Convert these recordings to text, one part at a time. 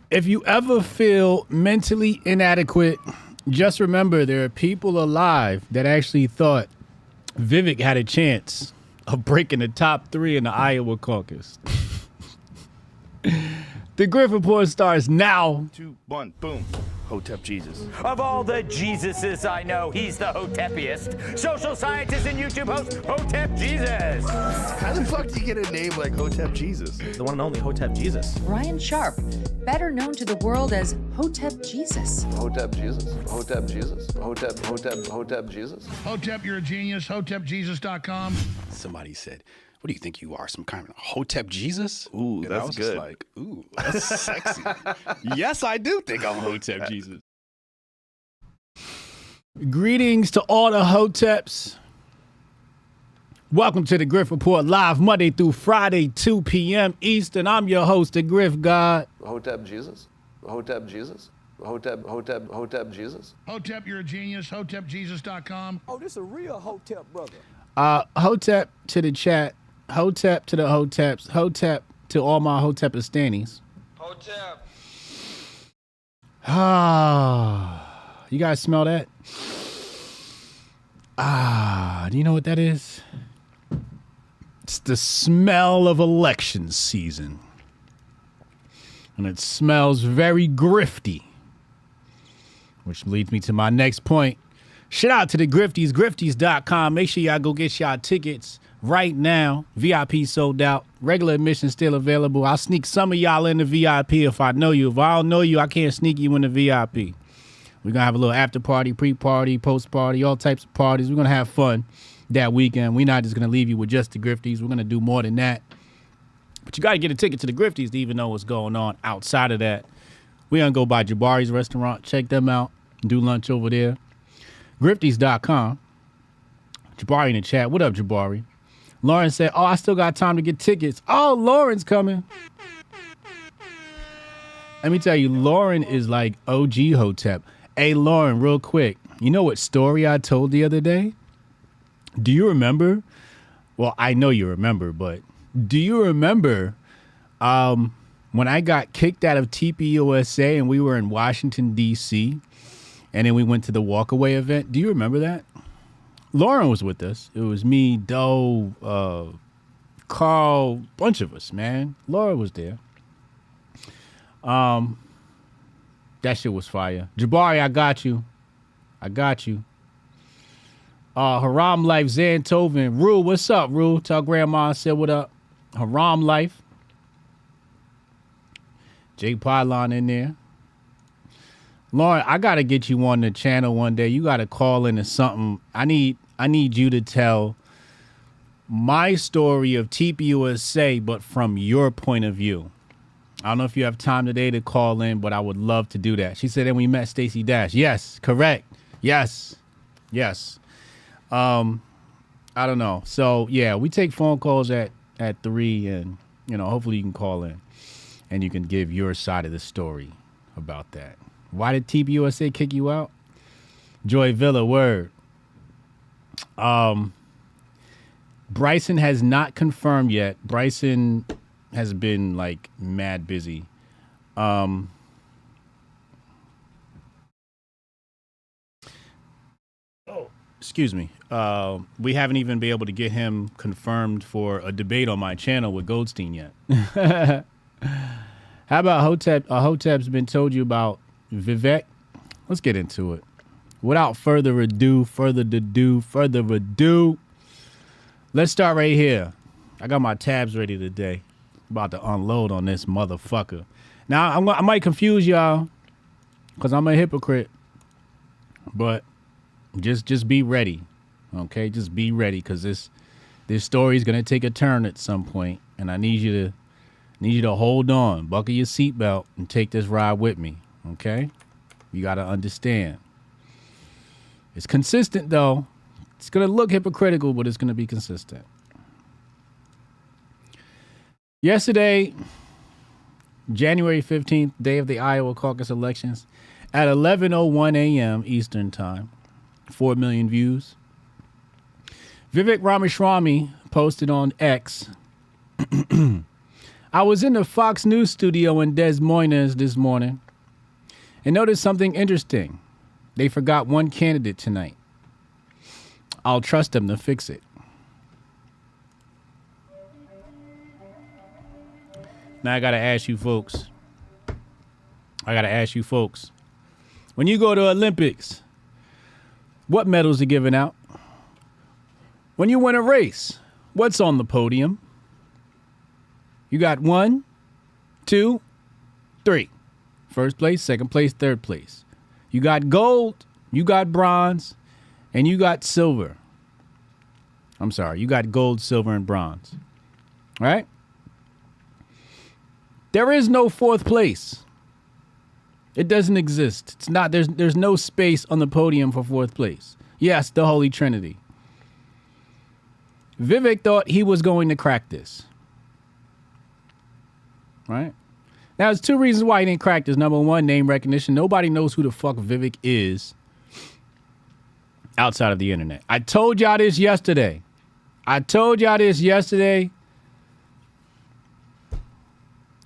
If you ever feel mentally inadequate, just remember there are people alive that actually thought Vivek had a chance of breaking the top 3 in the Iowa caucus. The Grift Report starts now. 2, 1, boom. Hotep Jesus. Of all the Jesuses I know, he's the Hotepiest. Social scientist and YouTube host, Hotep Jesus. How the fuck do you get a name like Hotep Jesus? The one and only Hotep Jesus. Ryan Sharp, better known to the world as Hotep Jesus. Hotep Jesus. Hotep Jesus. Hotep Jesus. Hotep, you're a genius. HotepJesus.com. Somebody said, what do you think you are, some kind of Hotep Jesus? Ooh, and that's I was good. Just like, ooh, that's sexy. Yes, I do think I'm Hotep Jesus. Greetings to all the Hoteps. Welcome to the Grift Report, live Monday through Friday, 2 p.m. Eastern. I'm your host, the Grift God. Hotep Jesus. Hotep Jesus. Hotep Jesus. Hotep, you're a genius. HotepJesus.com. Oh, this is a real Hotep brother. Hotep to the chat. Hotep to the Hoteps. Hotep to all my Hotepistanis. Hotep. Ah, you guys smell that? Ah, do you know what that is? It's the smell of election season. And it smells very grifty. Which leads me to my next point. Shout out to the Grifties, grifties.com. Make sure y'all go get y'all tickets right now. VIP sold out. Regular admission still available. I'll sneak some of y'all in the VIP if I know you. If I don't know you, I can't sneak you in the VIP. We're going to have a little after party, pre-party, post-party, all types of parties. We're going to have fun that weekend. We're not just going to leave you with just the Grifties. We're going to do more than that. But you got to get a ticket to the Grifties to even know what's going on outside of that. We're going to go by Jabari's restaurant. Check them out. Do lunch over there. Grifties.com. Jabari in the chat. What up, Jabari? Lauren said, oh, I still got time to get tickets. Oh, Lauren's coming. Let me tell you, Lauren is like OG Hotep. Hey, Lauren, real quick. You know what story I told the other day? Do you remember? Well, I know you remember, but do you remember when I got kicked out of TPUSA and we were in Washington, D.C., and then we went to the walkaway event? Do you remember that? Lauren was with us. It was me, Doe, Carl, bunch of us, man. Laura was there. That shit was fire. Jabari, I got you. I got you. Haram Life, Zantovin. Rule, what's up, Rule? Tell Grandma I said what up. Haram Life. Jake Pylon in there. Lauren, I gotta get you on the channel one day. You gotta call in or something. I need you to tell my story of TPUSA, but from your point of view. I don't know if you have time today to call in, but I would love to do that. She said, and we met Stacey Dash. Yes, correct. Yes. I don't know. So yeah, we take phone calls at 3, and hopefully you can call in and you can give your side of the story about that. Why did TPUSA kick you out? Joy Villa, word. Bryson has not confirmed yet. Bryson has been like mad busy. Excuse me. We haven't even been able to get him confirmed for a debate on my channel with Goldstein yet. How about Hotep? Hotep's been told you about Vivek. Let's get into it. Without further ado, let's start right here. I got my tabs ready today. About to unload on this motherfucker. Now, I might confuse y'all because I'm a hypocrite, but just be ready, okay? Just be ready, because this story is gonna take a turn at some point, and I need you to hold on, buckle your seatbelt, and take this ride with me, okay? You gotta understand. It's consistent though. It's gonna look hypocritical, but it's gonna be consistent. Yesterday, January 15th, day of the Iowa caucus elections, at 11:01 a.m. Eastern Time, 4 million views. Vivek Ramaswamy posted on X, I was in the Fox News studio in Des Moines this morning and noticed something interesting. They forgot one candidate tonight. I'll trust them to fix it. Now I got to ask you folks. When you go to Olympics, what medals are given out? When you win a race, what's on the podium? You got 1, 2, 3. First place, second place, third place. You got gold, you got bronze, and you got silver. I'm sorry, you got gold, silver, and bronze. All right? There is no fourth place. It doesn't exist. It's not. There's no space on the podium for fourth place. Yes, the Holy Trinity. Vivek thought he was going to crack this. Right? Now, there's two reasons why he didn't crack this. Number one, name recognition. Nobody knows who the fuck Vivek is outside of the internet. I told y'all this yesterday.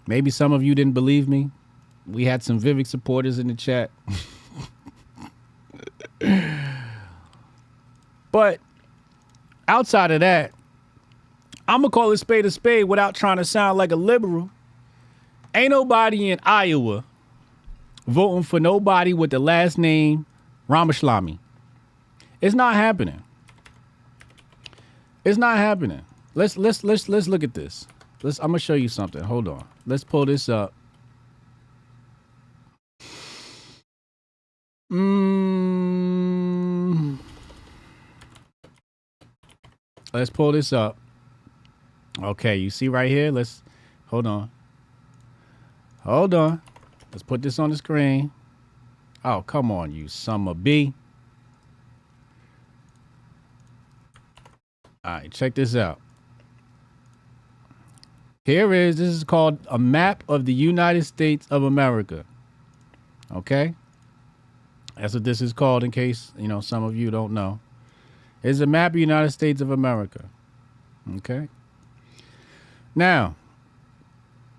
Maybe some of you didn't believe me. We had some Vivek supporters in the chat. But outside of that, I'm going to call a spade without trying to sound like a liberal. Ain't nobody in Iowa voting for nobody with the last name Ramaswamy. It's not happening. Let's look at this. I'm going to show you something. Hold on. Let's pull this up. Let's pull this up. Okay, you see right here? Hold on. Let's put this on the screen. Oh, come on, you son of a B. All right, check this out. This is called a map of the United States of America. Okay? That's what this is called, in case, some of you don't know. It's a map of the United States of America. Okay? Now,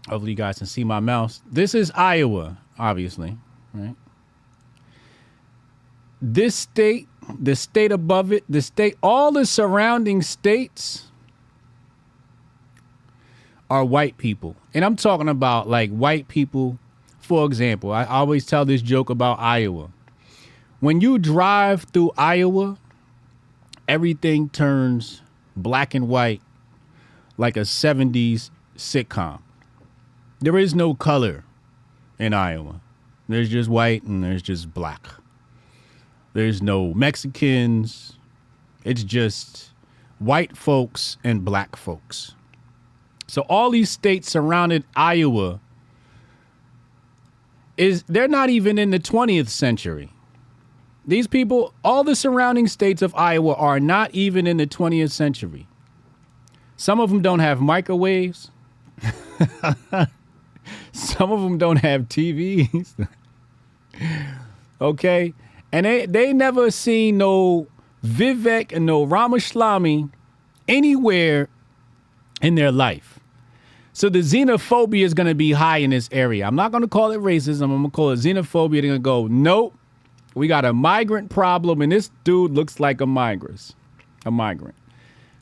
hopefully you guys can see my mouse. This is Iowa, obviously, right? This state, the state above it, all the surrounding states are white people. And I'm talking about like white people. For example, I always tell this joke about Iowa. When you drive through Iowa, everything turns black and white like a 70s sitcom. There is no color in Iowa. There's just white and there's just black. There's no Mexicans. It's just white folks and black folks. So all these states surrounded Iowa they're not even in the 20th century. These people, all the surrounding states of Iowa are not even in the 20th century. Some of them don't have microwaves. Some of them don't have TVs. Okay? And they never seen no Vivek and no Ramaswamy anywhere in their life. So the xenophobia is going to be high in this area. I'm not going to call it racism. I'm going to call it xenophobia. They're going to go, nope, we got a migrant problem, and this dude looks like a migrant.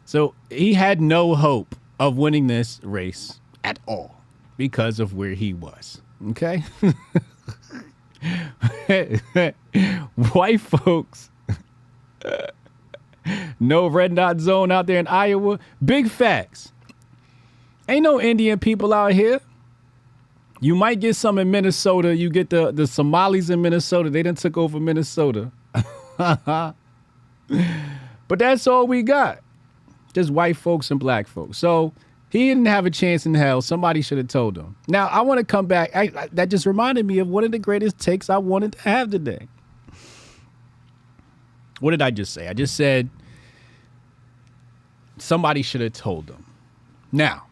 So he had no hope of winning this race at all because of where he was. Okay? White folks. No red dot zone out there in Iowa. Big facts. Ain't no Indian people out here. You might get some in Minnesota. You get the Somalis in Minnesota. They done took over Minnesota. But that's all we got. Just white folks and black folks. So he didn't have a chance in hell. Somebody should have told him. Now, I want to come back. That just reminded me of one of the greatest takes I wanted to have today. What did I just say? I just said somebody should have told them. Now,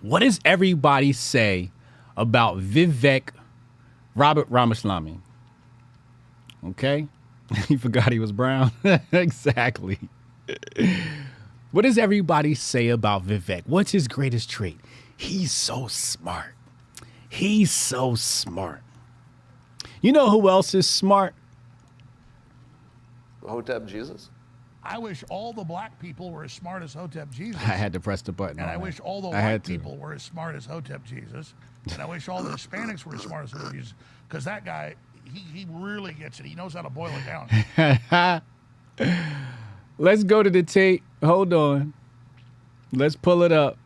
what does everybody say about Vivek Ramaswamy? Okay? He forgot he was brown. Exactly. What does everybody say about Vivek? What's his greatest trait? He's so smart. He's so smart. You know who else is smart? Hotep Jesus. I wish all the black people were as smart as Hotep Jesus. I had to press the button. And I wish all the white people were as smart as Hotep Jesus. And I wish all the Hispanics were as smart as Hotep Jesus. Because that guy, he really gets it. He knows how to boil it down. Let's go to the tape. Hold on. Let's pull it up.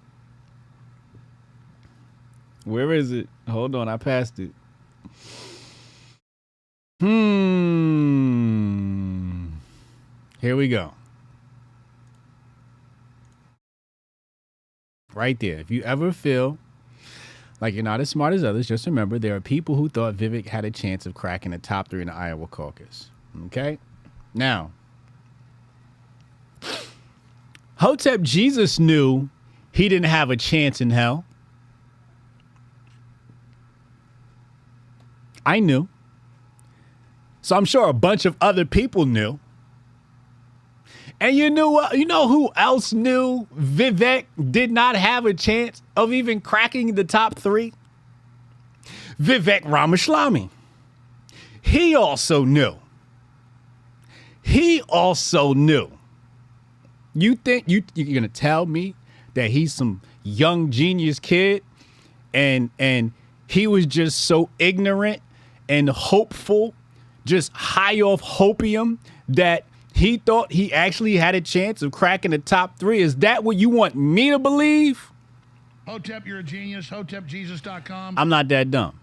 Where is it? Hold on. I passed it. Here we go. Right there. If you ever feel like you're not as smart as others, just remember there are people who thought Vivek had a chance of cracking the top 3 in the Iowa caucus. Okay? Now, Hotep Jesus knew he didn't have a chance in hell. I knew. So I'm sure a bunch of other people knew. And you know who else knew Vivek did not have a chance of even cracking the top 3? Vivek Ramaswamy. He also knew. You think you're gonna tell me that he's some young genius kid and he was just so ignorant and hopeful, just high off hopium, that he thought he actually had a chance of cracking the top 3? Is that what you want me to believe? Hotep, you're a genius. HotepJesus.com. I'm not that dumb.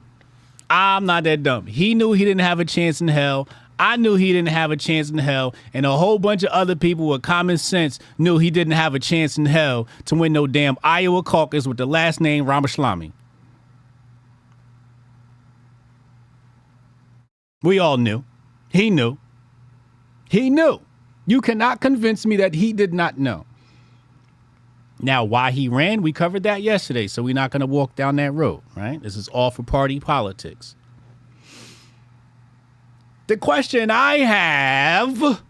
He knew he didn't have a chance in hell. I knew he didn't have a chance in hell. And a whole bunch of other people with common sense knew he didn't have a chance in hell to win no damn Iowa caucus with the last name Ramaswamy. We all knew. He knew. You cannot convince me that he did not know. Now, why he ran, we covered that yesterday, so we're not going to walk down that road, right? This is all for party politics. The question I have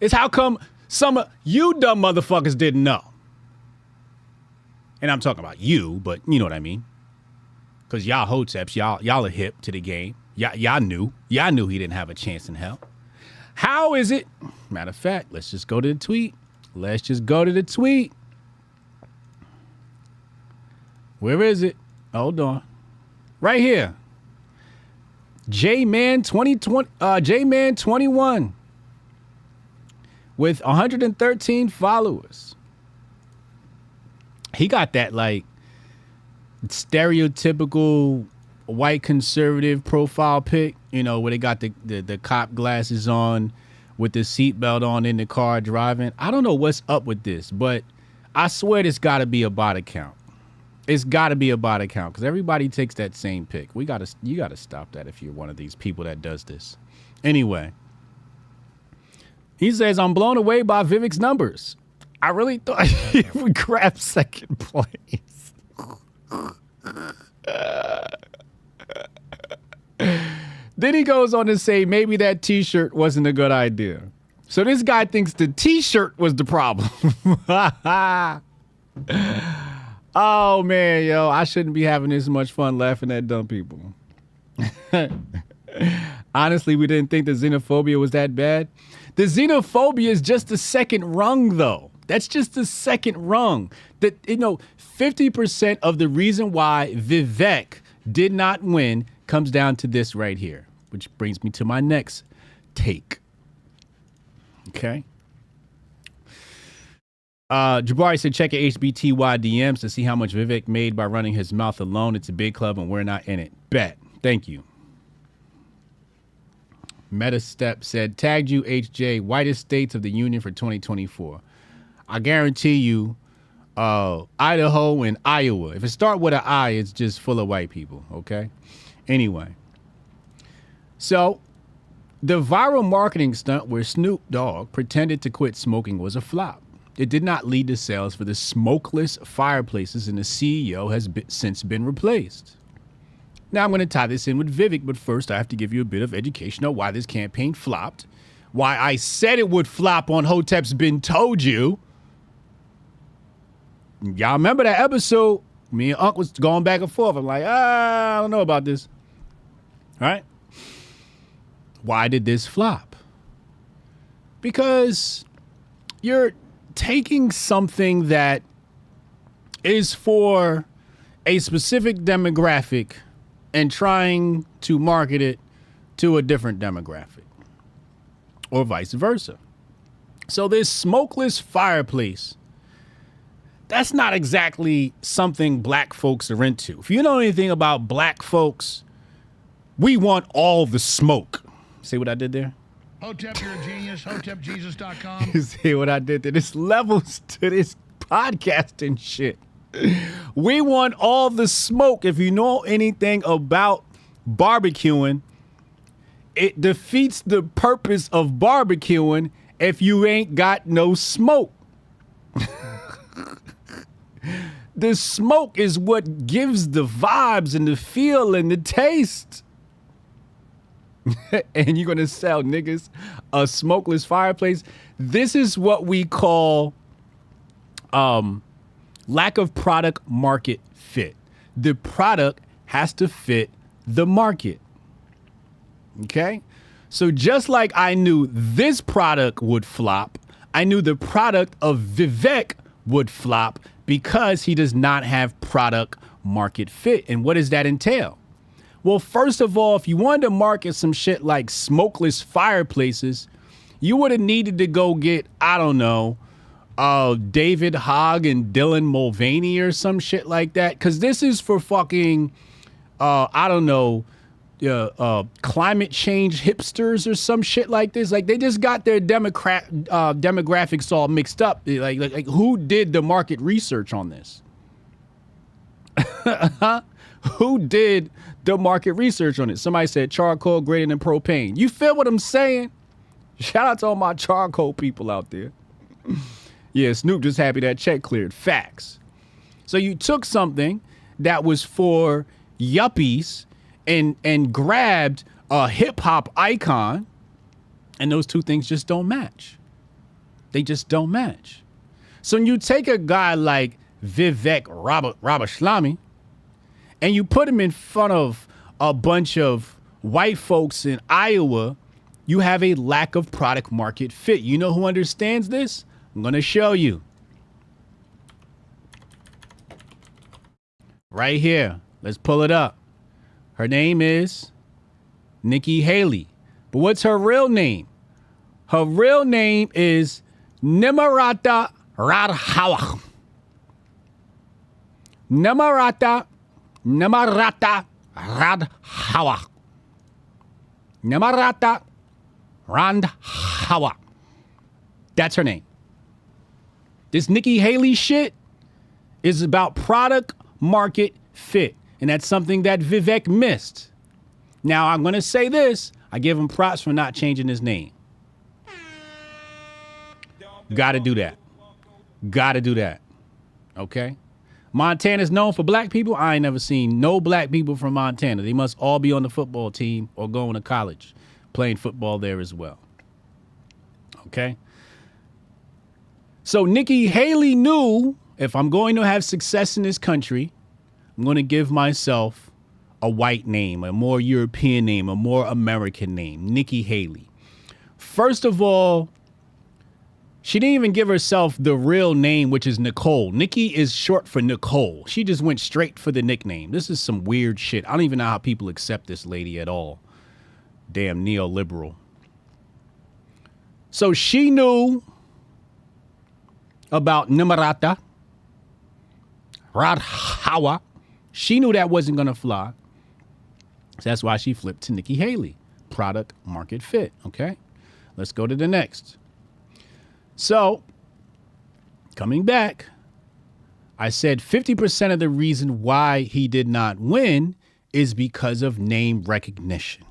is how come some of you dumb motherfuckers didn't know? And I'm talking about you, but you know what I mean. Because y'all hoteps, y'all are hip to the game. Y'all knew he didn't have a chance in hell. How is it? Matter of fact, let's just go to the tweet. Where is it? Hold on. Right here. J-Man 21 with 113 followers. He got that like stereotypical white conservative profile pic, where they got the cop glasses on with the seatbelt on in the car driving. I don't know what's up with this, but I swear this got to be a bot account. It's got to be a bot account because everybody takes that same pic. You got to stop that if you're one of these people that does this. Anyway, he says, I'm blown away by Vivek's numbers. I really thought he would grab second place. Then he goes on to say maybe that t-shirt wasn't a good idea. So this guy thinks the t-shirt was the problem. Oh man, yo, I shouldn't be having this much fun laughing at dumb people. Honestly, we didn't think the xenophobia was that bad. The xenophobia is just the second rung, though. That's just the second rung. That 50% of the reason why Vivek did not win comes down to this right here, which brings me to my next take. Okay. Jabari said, check your HBTY DMs to see how much Vivek made by running his mouth alone. It's a big club and we're not in it. Bet. Thank you. Metastep said, tagged you, HJ, whitest states of the union for 2024. I guarantee you, Idaho and Iowa. If it start with an I, it's just full of white people, okay? Anyway. So, the viral marketing stunt where Snoop Dogg pretended to quit smoking was a flop. It did not lead to sales for the smokeless fireplaces, and the CEO has since been replaced. Now I'm going to tie this in with Vivek, but first I have to give you a bit of education on why this campaign flopped, why I said it would flop on Hotep's Been Told You. y'all remember that episode? Me and Unc was going back and forth. I'm like, I don't know about this. All right. Why did this flop? Because you're taking something that is for a specific demographic and trying to market it to a different demographic, or vice versa. So this smokeless fireplace, that's not exactly something black folks are into. If you know anything about black folks, we want all the smoke. See what I did there? Hotep, you're a genius. HotepJesus.com. You see what I did there? There's levels to this podcasting shit. We want all the smoke. If you know anything about barbecuing, it defeats the purpose of barbecuing if you ain't got no smoke. The smoke is what gives the vibes and the feel and the taste. And you're going to sell niggas a smokeless fireplace. This is what we call lack of product market fit. The product has to fit the market. Okay? So just like I knew this product would flop, I knew the product of Vivek would flop because he does not have product market fit. And what does that entail? Well, first of all, if you wanted to market some shit like smokeless fireplaces, you would have needed to go get, I don't know, David Hogg and Dylan Mulvaney or some shit like that. Because this is for fucking, I don't know, climate change hipsters or some shit like this. Like, they just got their demographics all mixed up. Like who did the market research on this? Who did the market research on it? Somebody said charcoal greater than propane. You feel what I'm saying? Shout out to all my charcoal people out there. Yeah, Snoop just happy that check cleared. Facts. So you took something that was for yuppies and grabbed a hip hop icon, and those two things just don't match. They just don't match. So when you take a guy like Vivek Ramaswamy and you put him in front of a bunch of white folks in Iowa, you have a lack of product market fit. You know who understands this? I'm going to show you. Right here. Let's pull it up. Her name is Nikki Haley. But what's her real name? Her real name is Nimarata Radhawa. Nimarata Radhawa. Nimarata Radhawa. That's her name. This Nikki Haley shit is about product market fit. And that's something that Vivek missed. Now, I'm going to say this. I give him props for not changing his name. Got to do that. Got to do that. Okay? Montana's known for black people. I ain't never seen no black people from Montana. They must all be on the football team or going to college, playing football there as well. Okay? So Nikki Haley knew, if I'm going to have success in this country, I'm going to give myself a white name, a more European name, a more American name, Nikki Haley. First of all, she didn't even give herself the real name, which is Nicole. Nikki is short for Nicole. She just went straight for the nickname. This is some weird shit. I don't even know how people accept this lady at all. Damn neoliberal. So she knew about Nimarata Radhawa. She knew that wasn't going to fly. So that's why she flipped to Nikki Haley. Product market fit. Okay. Let's go to the next. So, coming back, I said 50% of the reason why he did not win is because of name recognition.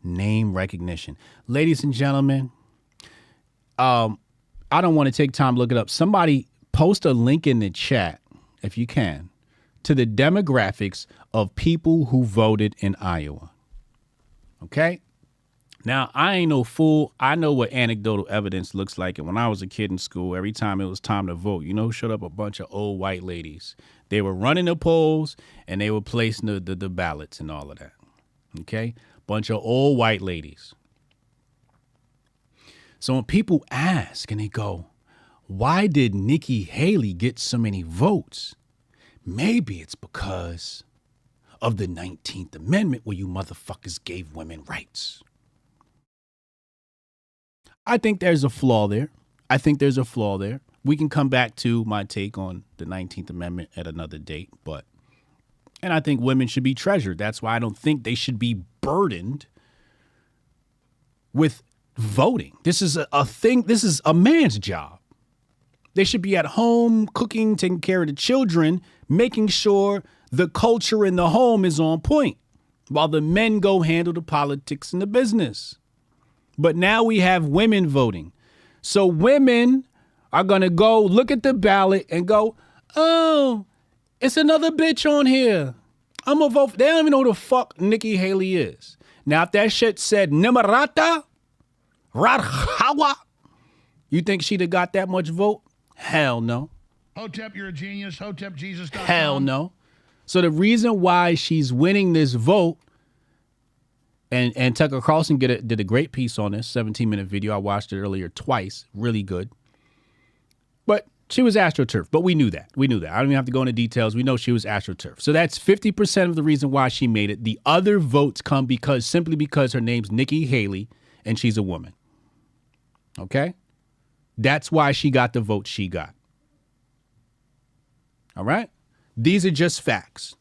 Name recognition. Ladies and gentlemen, I don't want to take time to look it up. Somebody post a link in the chat, if you can, to the demographics of people who voted in Iowa. Okay? Now, I ain't no fool. I know what anecdotal evidence looks like. And when I was a kid in school, every time it was time to vote, you know who showed up? A bunch of old white ladies. They were running the polls and they were placing the ballots and all of that. Okay? Bunch of old white ladies. So when people ask and they go, why did Nikki Haley get so many votes? Maybe it's because of the 19th Amendment where you motherfuckers gave women rights. I think there's a flaw there. We can come back to my take on the 19th Amendment at another date, and I think women should be treasured. That's why I don't think they should be burdened with voting. This is a thing. This is a man's job. They should be at home cooking, taking care of the children, making sure the culture in the home is on point while the men go handle the politics and the business. But now we have women voting. So women are going to go look at the ballot and go, oh, it's another bitch on here. I'm going to vote. They don't even know who the fuck Nikki Haley is. Now, if that shit said Nimarata, Radhawa, you think she'd have got that much vote? Hell no. Hotep, you're a genius. Hotep Jesus. Hell no. So the reason why she's winning this vote, and Tucker Carlson did a great piece on this, 17-minute video. I watched it earlier twice. Really good. But she was AstroTurf. But we knew that. I don't even have to go into details. We know she was AstroTurf. So that's 50% of the reason why she made it. The other votes come simply because her name's Nikki Haley and she's a woman. Okay? That's why she got the vote she got. All right? These are just facts.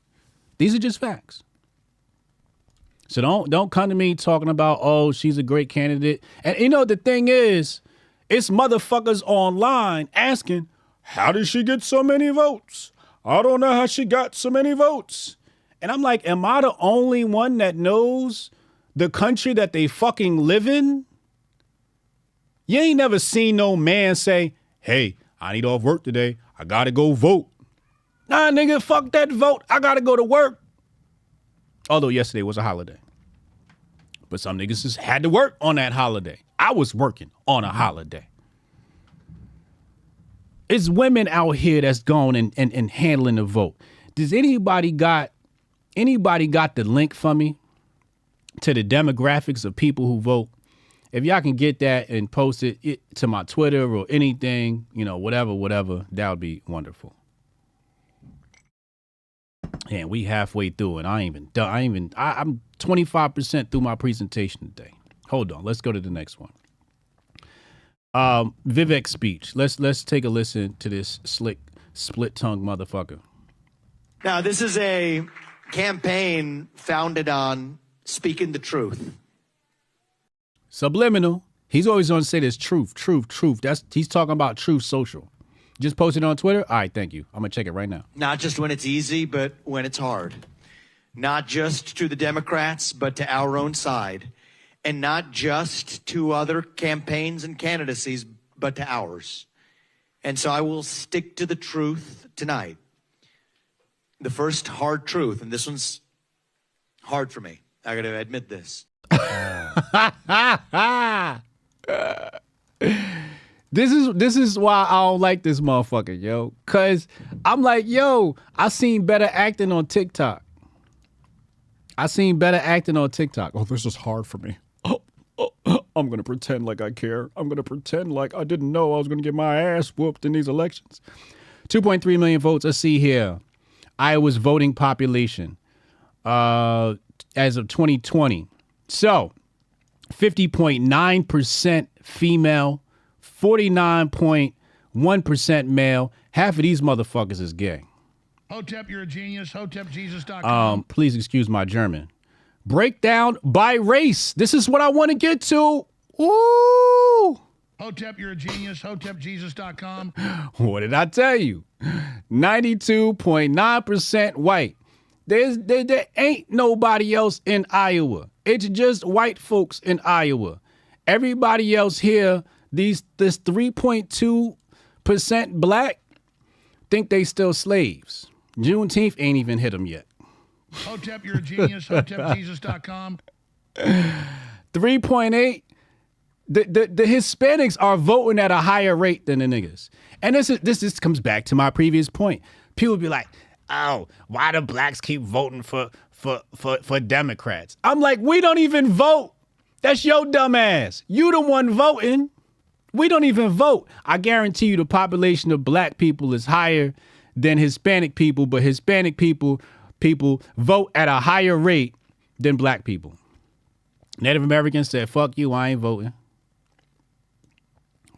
So don't come to me talking about, oh, she's a great candidate. And you know, the thing is, it's motherfuckers online asking, how did she get so many votes? I don't know how she got so many votes. And I'm like, am I the only one that knows the country that they fucking live in? You ain't never seen no man say, hey, I need off work today. I gotta go vote. Nah, nigga, fuck that vote. I gotta go to work. Although yesterday was a holiday. But some niggas just had to work on that holiday. I was working on a holiday. It's women out here that's going and handling the vote. Does anybody got the link for me to the demographics of people who vote? If y'all can get that and post it to my Twitter or anything, whatever, that would be wonderful. And we halfway through and I ain't even done. I'm 25% through my presentation today. Hold on. Let's go to the next one. Vivek's speech. Let's take a listen to this slick, split-tongued motherfucker. Now, this is a campaign founded on speaking the truth. Subliminal. He's always going to say this truth. He's talking about Truth Social. Just posted on Twitter? All right, thank you. I'm going to check it right now. Not just when it's easy, but when it's hard. Not just to the Democrats, but to our own side. And not just to other campaigns and candidacies, but to ours. And so I will stick to the truth tonight. The first hard truth, and this one's hard for me. I got to admit this. This is why I don't like this motherfucker, yo. Cause I'm like, yo, I seen better acting on TikTok. Oh, this is hard for me. I'm gonna pretend like I care. I'm gonna pretend like I didn't know I was gonna get my ass whooped in these elections. 2.3 million votes. Let's see here. Iowa's voting population as of 2020. So 50.9% female, 49.1% male. Half of these motherfuckers is gay. Hotep, you're a genius. HotepJesus.com. Please excuse my German. Breakdown by race. This is what I want to get to. Ooh. Hotep, you're a genius. HotepJesus.com. What did I tell you? 92.9% white. There ain't nobody else in Iowa. It's just white folks in Iowa. Everybody else here, this 3.2% black, think they still slaves. Juneteenth ain't even hit them yet. Hotep, you're a genius. HotepJesus.com. 3.8. The Hispanics are voting at a higher rate than the niggas. And this comes back to my previous point. People be like, oh, why do blacks keep voting for Democrats? I'm like, we don't even vote. That's your dumb ass. You the one voting. We don't even vote. I guarantee you the population of black people is higher than Hispanic people, but Hispanic people vote at a higher rate than black people. Native Americans said, fuck you, I ain't voting.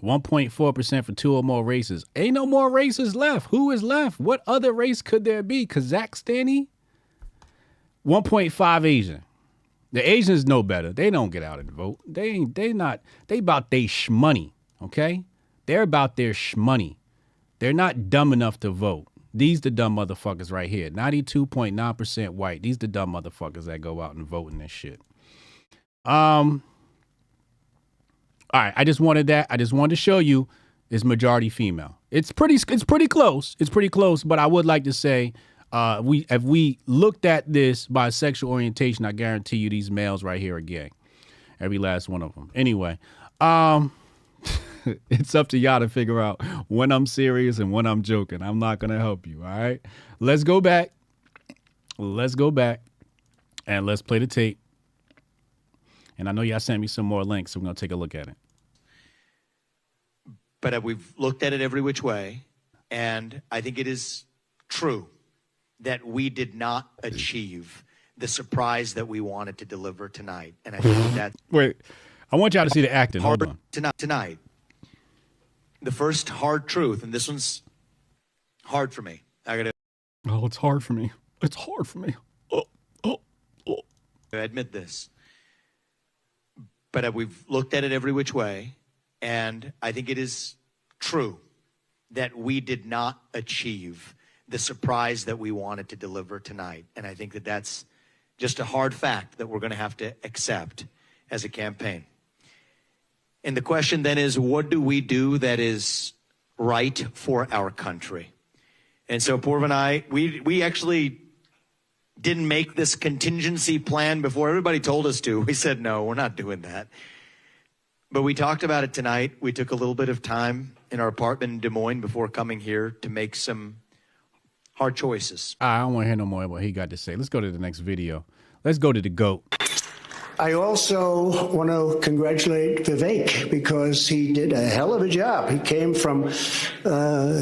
1.4% for 2 or more races. Ain't no more races left. Who is left? What other race could there be? Kazakhstani? 1.5 Asian. The Asians know better. They don't get out and vote. They about they shmoney, okay? They're about their shmoney. They're not dumb enough to vote. These the dumb motherfuckers right here. 92.9% white. These the dumb motherfuckers that go out and vote in this shit. All right, I just wanted to show you it's majority female. It's pretty close. It's pretty close, but I would like to say if we looked at this by sexual orientation, I guarantee you these males right here are gay. Every last one of them. Anyway, it's up to y'all to figure out when I'm serious and when I'm joking. I'm not going to help you, all right? Let's go back. Let's go back and let's play the tape. And I know y'all sent me some more links, so we're going to take a look at it. But we've looked at it every which way, and I think it is true that we did not achieve the surprise that we wanted to deliver tonight. And I think that... Wait, I want y'all to see the acting. Hold on. Tonight, the first hard truth, and this one's hard for me. Oh, it's hard for me. It's hard for me. I admit this. But we've looked at it every which way, and I think it is true that we did not achieve the surprise that we wanted to deliver tonight. And I think that that's just a hard fact that we're going to have to accept as a campaign. And the question then is, what do we do that is right for our country? And so Purv and I, we actually didn't make this contingency plan before everybody told us to. We said, no, we're not doing that. But we talked about it tonight. We took a little bit of time in our apartment in Des Moines before coming here to make some hard choices. I don't want to hear no more of what he got to say. Let's go to the next video. Let's go to the GOAT. I also want to congratulate Vivek because he did a hell of a job. He came from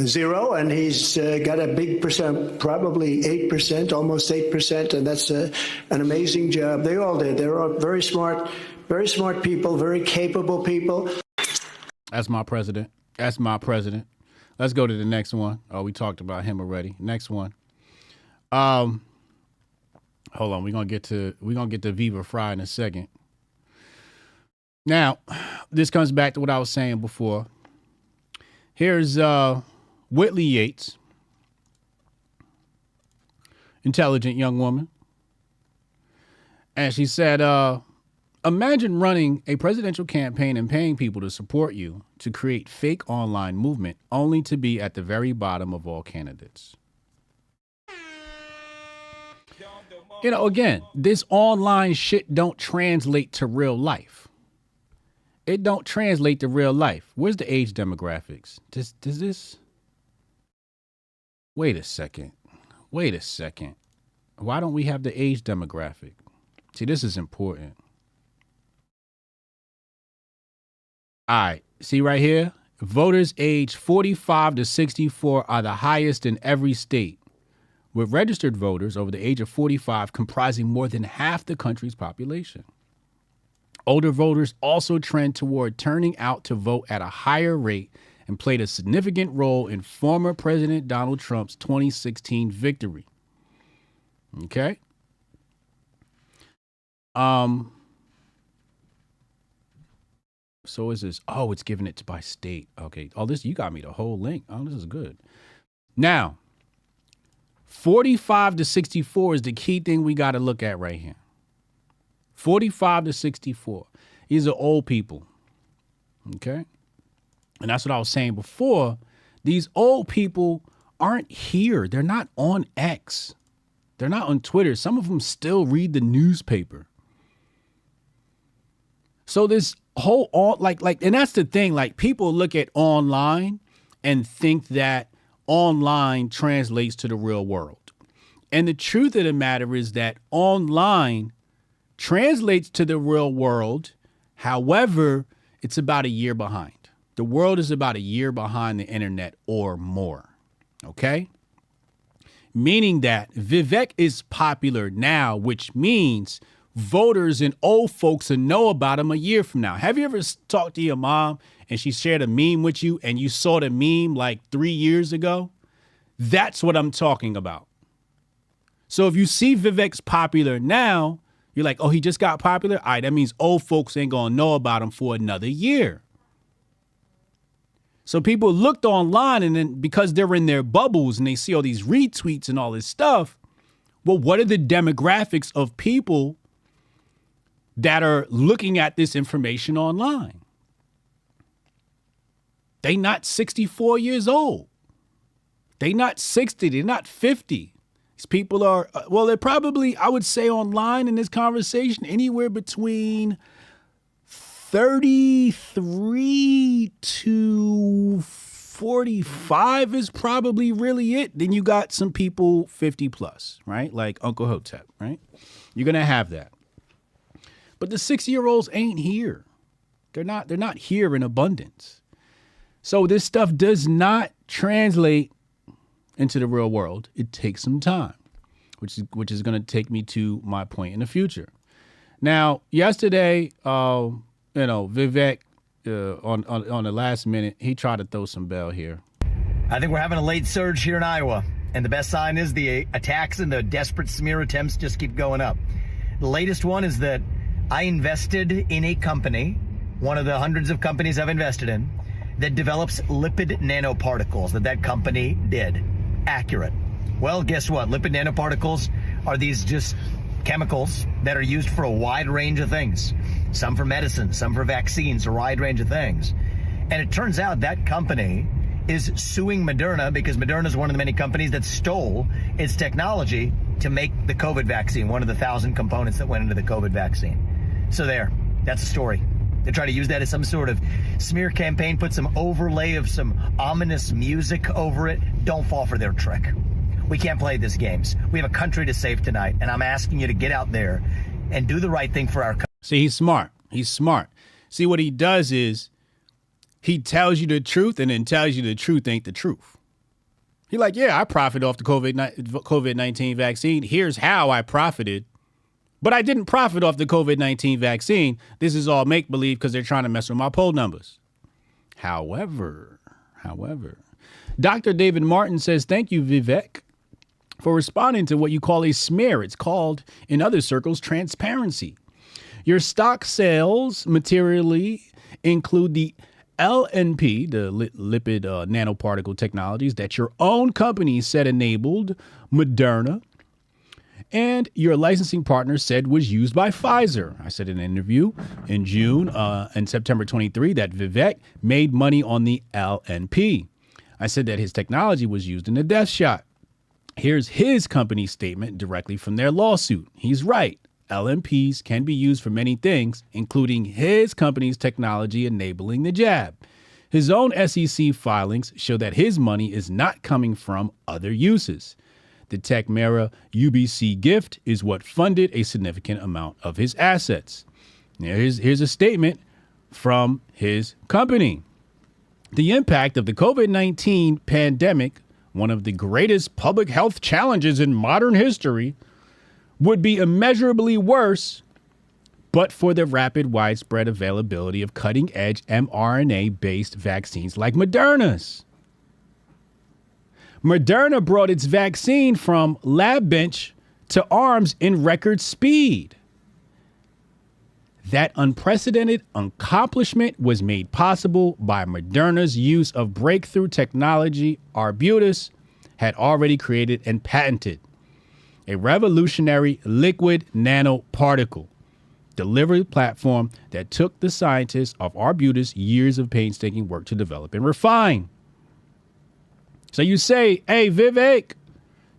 zero, and he's got a big percent, probably 8%, almost 8%, and that's an amazing job. They all did. They're all very smart people, very capable people. That's my president. That's my president. Let's go to the next one. Oh, we talked about him already. Next one. Hold on, we're gonna get to Viva Fry in a second. Now, this comes back to what I was saying before. Here's Whitley Yates, intelligent young woman, and she said, imagine running a presidential campaign and paying people to support you to create fake online movement only to be at the very bottom of all candidates. You know, again, this online shit don't translate to real life. It don't translate to real life. Where's the age demographics? Does this? Wait a second. Why don't we have the age demographic? See, this is important. All right. See right here? Voters aged 45 to 64 are the highest in every state, with registered voters over the age of 45 comprising more than half the country's population. Older voters also trend toward turning out to vote at a higher rate and played a significant role in former President Donald Trump's 2016 victory. Okay? So is this, oh, it's giving it by state. Okay. Oh, this, you got me the whole link. Oh, this is good. Now, 45 to 64 is the key thing we got to look at right here. 45 to 64. These are old people. Okay? And that's what I was saying before. These old people aren't here. They're not on X. They're not on Twitter. Some of them still read the newspaper. So this whole and that's the thing. Like, people look at online and think that online translates to the real world. And the truth of the matter is that online translates to the real world. However, it's about a year behind. The world is about a year behind the internet or more. Okay? Meaning that Vivek is popular now, which means voters and old folks will know about him a year from now. Have you ever talked to your mom and she shared a meme with you and you saw the meme like 3 years ago? That's what I'm talking about. So if you see Vivek's popular now, you're like, oh, he just got popular? All right, that means old folks ain't going to know about him for another year. So people looked online, and then because they're in their bubbles and they see all these retweets and all this stuff, well, what are the demographics of people that are looking at this information online? They not 64 years old. They not 60. They're not 50. These people are, well, they're probably, I would say online in this conversation, anywhere between 33 to 45 is probably really it. Then you got some people 50 plus, right? Like Uncle Hotep, right? You're going to have that. But the 60-year-olds ain't here. They're not here in abundance. So this stuff does not translate into the real world. It takes some time, which is going to take me to my point in the future. Now, yesterday, Vivek, on the last minute, he tried to throw some bell here. I think we're having a late surge here in Iowa, and the best sign is the attacks and the desperate smear attempts just keep going up. The latest one is that I invested in a company, one of the hundreds of companies I've invested in, that develops lipid nanoparticles. That company did. Accurate. Well, guess what? Lipid nanoparticles are these just chemicals that are used for a wide range of things. Some for medicine, some for vaccines, a wide range of things. And it turns out that company is suing Moderna because Moderna is one of the many companies that stole its technology to make the COVID vaccine, one of the 1,000 components that went into the COVID vaccine. So that's the story. They try to use that as some sort of smear campaign, put some overlay of some ominous music over it. Don't fall for their trick. We can't play these games. We have a country to save tonight, and I'm asking you to get out there and do the right thing for our country. See, he's smart. He's smart. See, what he does is he tells you the truth and then tells you the truth ain't the truth. He's like, yeah, I profited off the COVID-19 vaccine. Here's how I profited. But I didn't profit off the COVID-19 vaccine. This is all make-believe because they're trying to mess with my poll numbers. However, Dr. David Martin says, thank you, Vivek, for responding to what you call a smear. It's called, in other circles, transparency. Your stock sales materially include the LNP, the lipid nanoparticle technologies that your own company said enabled Moderna, and your licensing partner said was used by Pfizer. I said in an interview in June and September 23 that Vivek made money on the LNP. I said that his technology was used in the death shot. Here's his company statement directly from their lawsuit. He's right. LNPs can be used for many things, including his company's technology enabling the jab. His own SEC filings show that his money is not coming from other uses. The Techmera UBC gift is what funded a significant amount of his assets. Now, here's a statement from his company. The impact of the COVID-19 pandemic, one of the greatest public health challenges in modern history, would be immeasurably worse but for the rapid widespread availability of cutting-edge mRNA-based vaccines like Moderna's. Moderna brought its vaccine from lab bench to arms in record speed. That unprecedented accomplishment was made possible by Moderna's use of breakthrough technology Arbutus had already created and patented. A revolutionary liquid nanoparticle delivery platform that took the scientists of Arbutus years of painstaking work to develop and refine. So you say, hey, Vivek,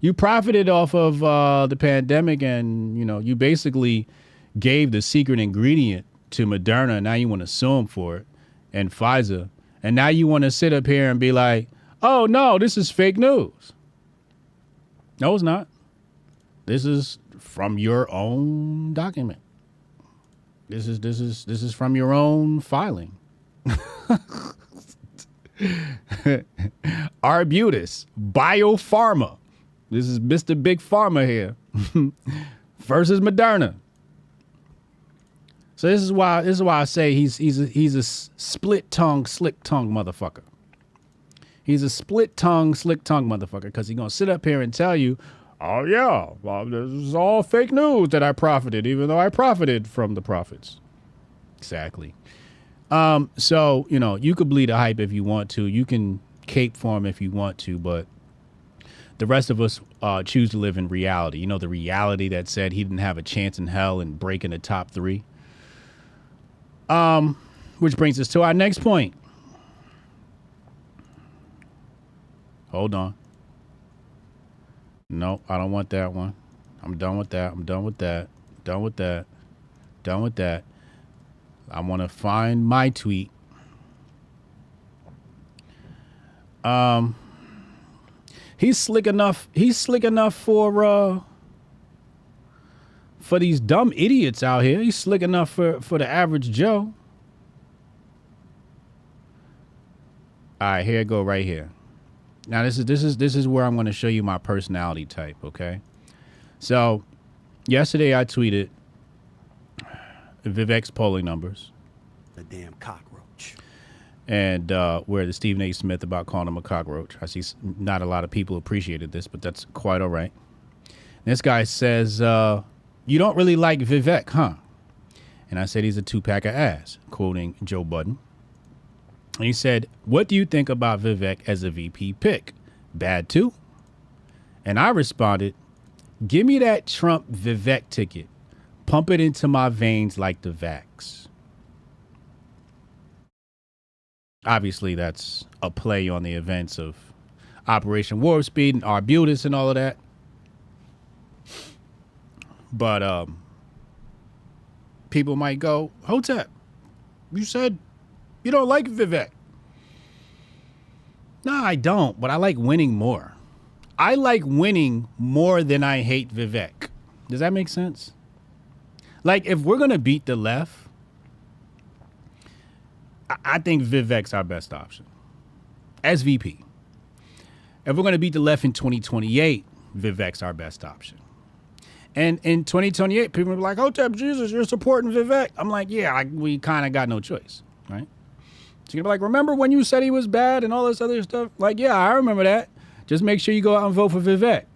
you profited off of the pandemic and, you basically gave the secret ingredient to Moderna. Now you want to sue him for it, and Pfizer. And now you want to sit up here and be like, oh, no, this is fake news. No, it's not. This is from your own document. This is from your own filing. Arbutus, Biopharma. This is Mr. Big Pharma here versus Moderna. So this is why I say he's a split tongue, slick tongue motherfucker. He's a split tongue, slick tongue motherfucker because he's gonna sit up here and tell you, oh yeah, well, this is all fake news that I profited, even though I profited from the profits. Exactly. So, you know, you could bleed the hype if you want to. You can cape for him if you want to, but the rest of us choose to live in reality. You know, the reality that said he didn't have a chance in hell in breaking the top 3. Which brings us to our next point. Hold on. No, I don't want that one. I'm done with that. I'm done with that. Done with that. Done with that. I want to find my tweet. He's slick enough. He's slick enough for these dumb idiots out here. He's slick enough for the average Joe. All right, here I go right here. Now this is where I'm going to show you my personality type, okay? So, yesterday I tweeted Vivek's polling numbers. A damn cockroach. And where the Stephen A. Smith about calling him a cockroach. I see not a lot of people appreciated this, but that's quite all right. This guy says, you don't really like Vivek, huh? And I said he's a 2-pack of ass, quoting Joe Budden. And he said, what do you think about Vivek as a VP pick? Bad too? And I responded, give me that Trump Vivek ticket. Pump it into my veins like the vax. Obviously, that's a play on the events of Operation Warp Speed and Arbutus and all of that. But people might go, Hotep, you said you don't like Vivek. No, I don't, but I like winning more. I like winning more than I hate Vivek. Does that make sense? Like, if we're going to beat the left, I think Vivek's our best option as VP. If we're going to beat the left in 2028, Vivek's our best option. And in 2028, people will be like, Hotep Jesus, you're supporting Vivek. I'm like, yeah, we kind of got no choice, right? So you're going to be like, remember when you said he was bad and all this other stuff? Like, yeah, I remember that. Just make sure you go out and vote for Vivek.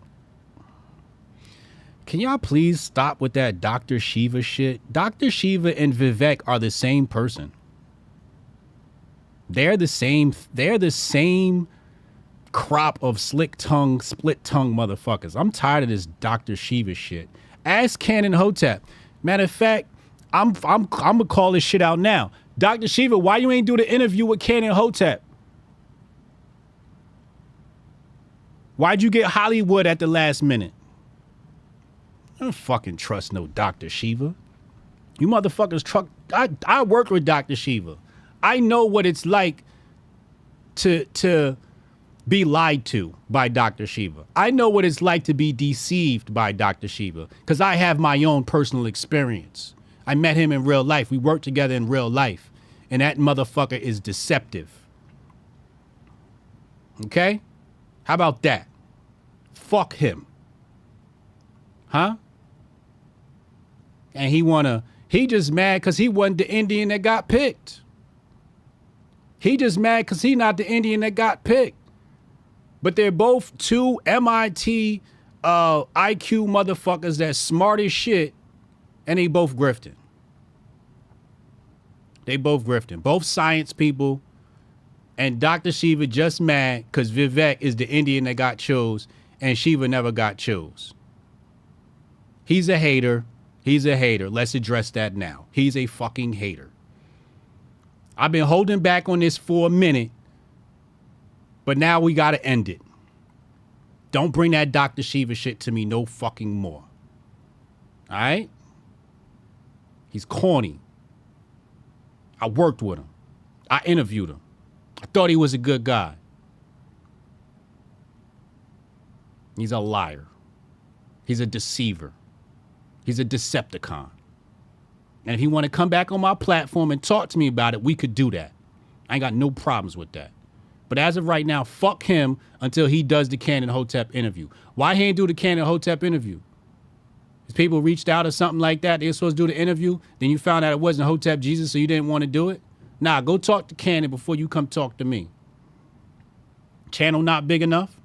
Can y'all please stop with that Dr. Shiva shit? Dr. Shiva and Vivek are the same person. They're the same crop of slick tongue, split tongue motherfuckers. I'm tired of this Dr. Shiva shit. Ask Canon Hotep. Matter of fact, I'm gonna call this shit out now. Dr. Shiva, why you ain't do the interview with Canon Hotep? Why'd you get Hollywood at the last minute? I don't fucking trust no Dr. Shiva. You motherfuckers I worked with Dr. Shiva. I know what it's like to be lied to by Dr. Shiva. I know what it's like to be deceived by Dr. Shiva because I have my own personal experience. I met him in real life. We worked together in real life. And that motherfucker is deceptive. Okay? How about that? Fuck him. Huh? And he just mad because he wasn't the Indian that got picked. He just mad because he not the Indian that got picked. But they're both two MIT IQ motherfuckers that's smart as shit, and they both grifting. They both grifting. Both science people. And Dr. Shiva just mad because Vivek is the Indian that got chose, and Shiva never got chose. He's a hater. He's a hater. Let's address that now. He's a fucking hater. I've been holding back on this for a minute, but now we got to end it. Don't bring that Dr. Shiva shit to me no fucking more. All right? He's corny. I worked with him. I interviewed him. I thought he was a good guy. He's a liar. He's a deceiver. He's a Decepticon. And if he want to come back on my platform and talk to me about it, we could do that. I ain't got no problems with that. But as of right now, fuck him until he does the Cannon Hotep interview. Why he ain't do the Cannon Hotep interview? Because people reached out or something like that. They were supposed to do the interview. Then you found out it wasn't Hotep Jesus, so you didn't want to do it. Nah, go talk to Cannon before you come talk to me. Channel not big enough?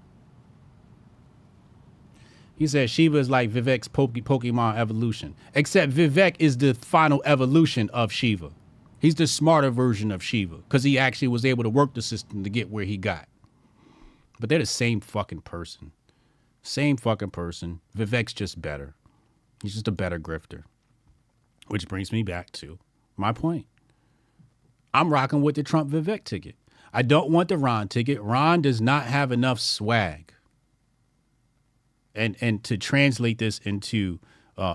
He said Shiva is like Vivek's Pokemon evolution. Except Vivek is the final evolution of Shiva. He's the smarter version of Shiva because he actually was able to work the system to get where he got. But they're the same fucking person. Same fucking person. Vivek's just better. He's just a better grifter. Which brings me back to my point. I'm rocking with the Trump Vivek ticket. I don't want the Ron ticket. Ron does not have enough swag. And to translate this into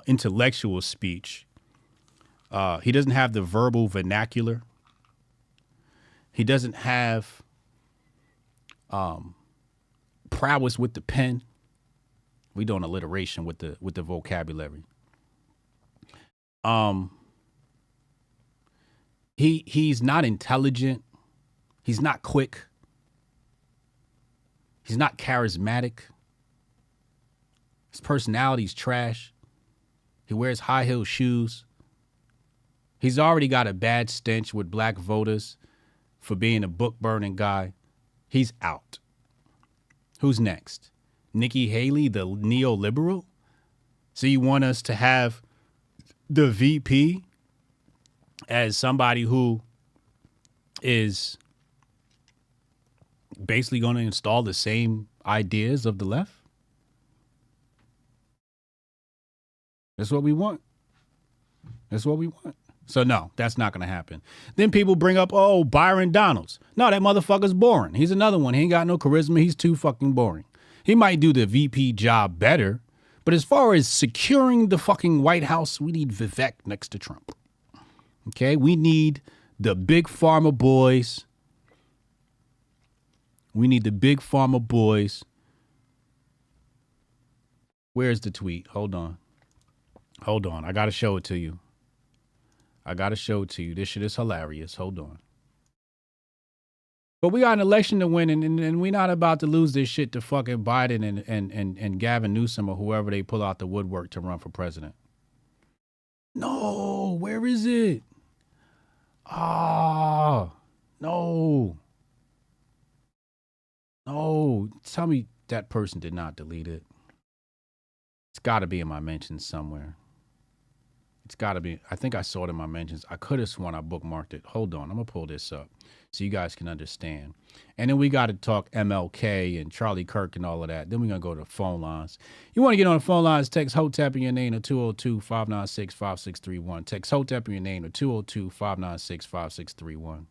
intellectual speech, he doesn't have the verbal vernacular. He doesn't have prowess with the pen. We doing alliteration with the vocabulary. He's not intelligent. He's not quick. He's not charismatic. His personality's trash. He wears high-heel shoes. He's already got a bad stench with black voters for being a book-burning guy. He's out. Who's next? Nikki Haley, the neoliberal? So you want us to have the VP as somebody who is basically going to install the same ideas of the left? That's what we want. That's what we want. So no, that's not going to happen. Then people bring up, oh, Byron Donalds. No, that motherfucker's boring. He's another one. He ain't got no charisma. He's too fucking boring. He might do the VP job better, but as far as securing the fucking White House, we need Vivek next to Trump. Okay? We need the big pharma boys. We need the big pharma boys. Where's the tweet? Hold on. I got to show it to you. This shit is hilarious. Hold on. But we got an election to win, and we're not about to lose this shit to fucking Biden and Gavin Newsom or whoever they pull out the woodwork to run for president. No, where is it? No. Tell me that person did not delete it. It's got to be in my mentions somewhere. It's got to be. I think I saw it in my mentions. I could have sworn I bookmarked it. Hold on. I'm going to pull this up so you guys can understand. And then we got to talk MLK and Charlie Kirk and all of that. Then we're going to go to the phone lines. You want to get on the phone lines, text HOTEP in your name to 202-596-5631. Text HOTEP in your name to 202-596-5631.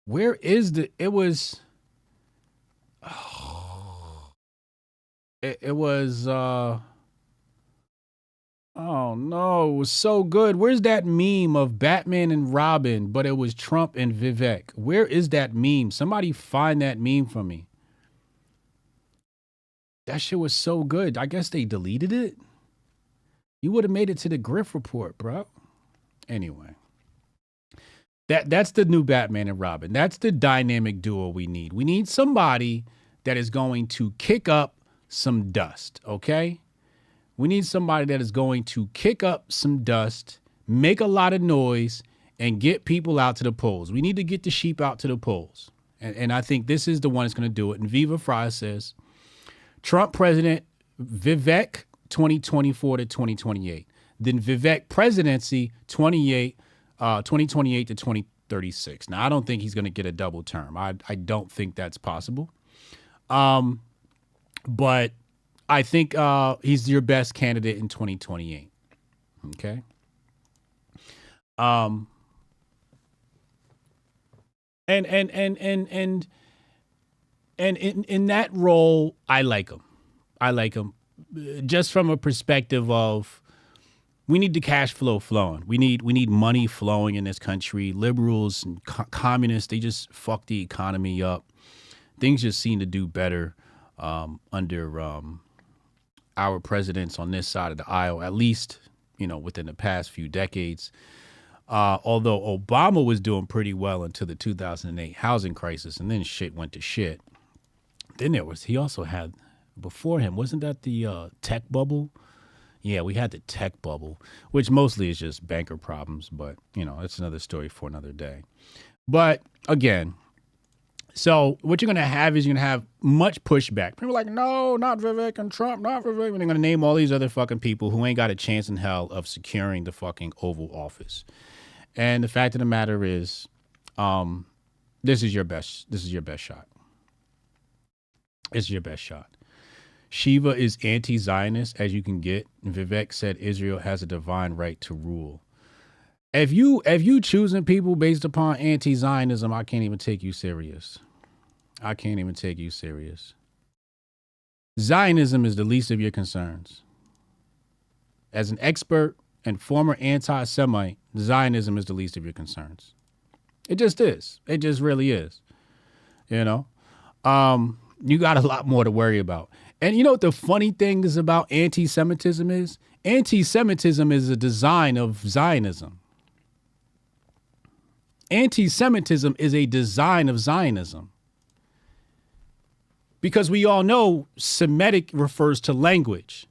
Where is the, it was, it was, oh no, it was so good. Where's that meme of Batman and Robin, but it was Trump and Vivek? Where is that meme? Somebody find that meme for me. That shit was so good. I guess they deleted it. You would have made it to the Grift Report, bro. Anyway. That's the new Batman and Robin. That's the dynamic duo we need. We need somebody that is going to kick up some dust, okay? We need somebody that is going to kick up some dust, make a lot of noise, and get people out to the polls. We need to get the sheep out to the polls. And I think this is the one that's going to do it. And Viva Fry says, Trump president, Vivek 2024 to 2028. Then Vivek presidency 2028 to 2036. Now, I don't think he's going to get a double term. I don't think that's possible. But I think he's your best candidate in 2028. Okay. And in that role, I like him. I like him just from a perspective of we need the cash flow flowing. We need money flowing in this country. Liberals and communists, they just fuck the economy up. Things just seem to do better under our presidents on this side of the aisle, at least, within the past few decades. Although Obama was doing pretty well until the 2008 housing crisis, and then shit went to shit. Then he also had, before him, wasn't that the tech bubble? Yeah, we had the tech bubble, which mostly is just banker problems, but, it's another story for another day. But, again, so what you're going to have is you're going to have much pushback. People are like, no, not Vivek and Trump, not Vivek. And they're going to name all these other fucking people who ain't got a chance in hell of securing the fucking Oval Office. And the fact of the matter is, this is your best shot. This is your best shot. Shiva is anti-Zionist as you can get. Vivek said Israel has a divine right to rule. If you choosing people based upon anti-Zionism, I can't even take you serious. I can't even take you serious. Zionism is the least of your concerns. As an expert and former anti-Semite, Zionism is the least of your concerns. It just is. It just really is. You got a lot more to worry about. And you know what the funny thing is about anti-Semitism is? Anti-Semitism is a design of Zionism. Anti-Semitism is a design of Zionism. Because we all know Semitic refers to language.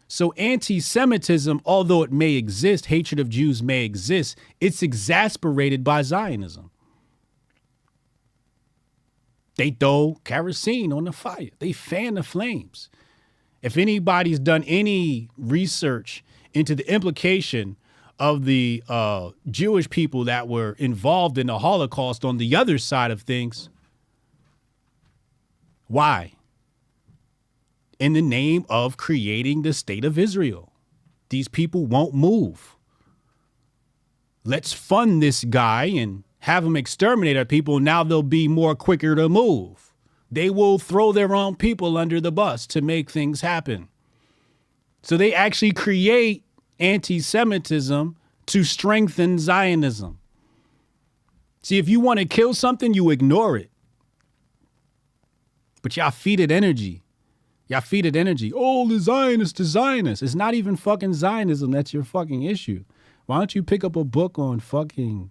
So anti-Semitism, although it may exist, hatred of Jews may exist, it's exasperated by Zionism. They throw kerosene on the fire. They fan the flames. If anybody's done any research into the implication of the Jewish people that were involved in the Holocaust on the other side of things, why? In the name of creating the state of Israel. These people won't move. Let's fund this guy and have them exterminate our people. Now they'll be more quicker to move. They will throw their own people under the bus to make things happen. So they actually create anti-Semitism to strengthen Zionism. See, if you want to kill something, you ignore it. But y'all feed it energy. Y'all feed it energy. Oh, the Zionist. It's not even fucking Zionism that's your fucking issue. Why don't you pick up a book on fucking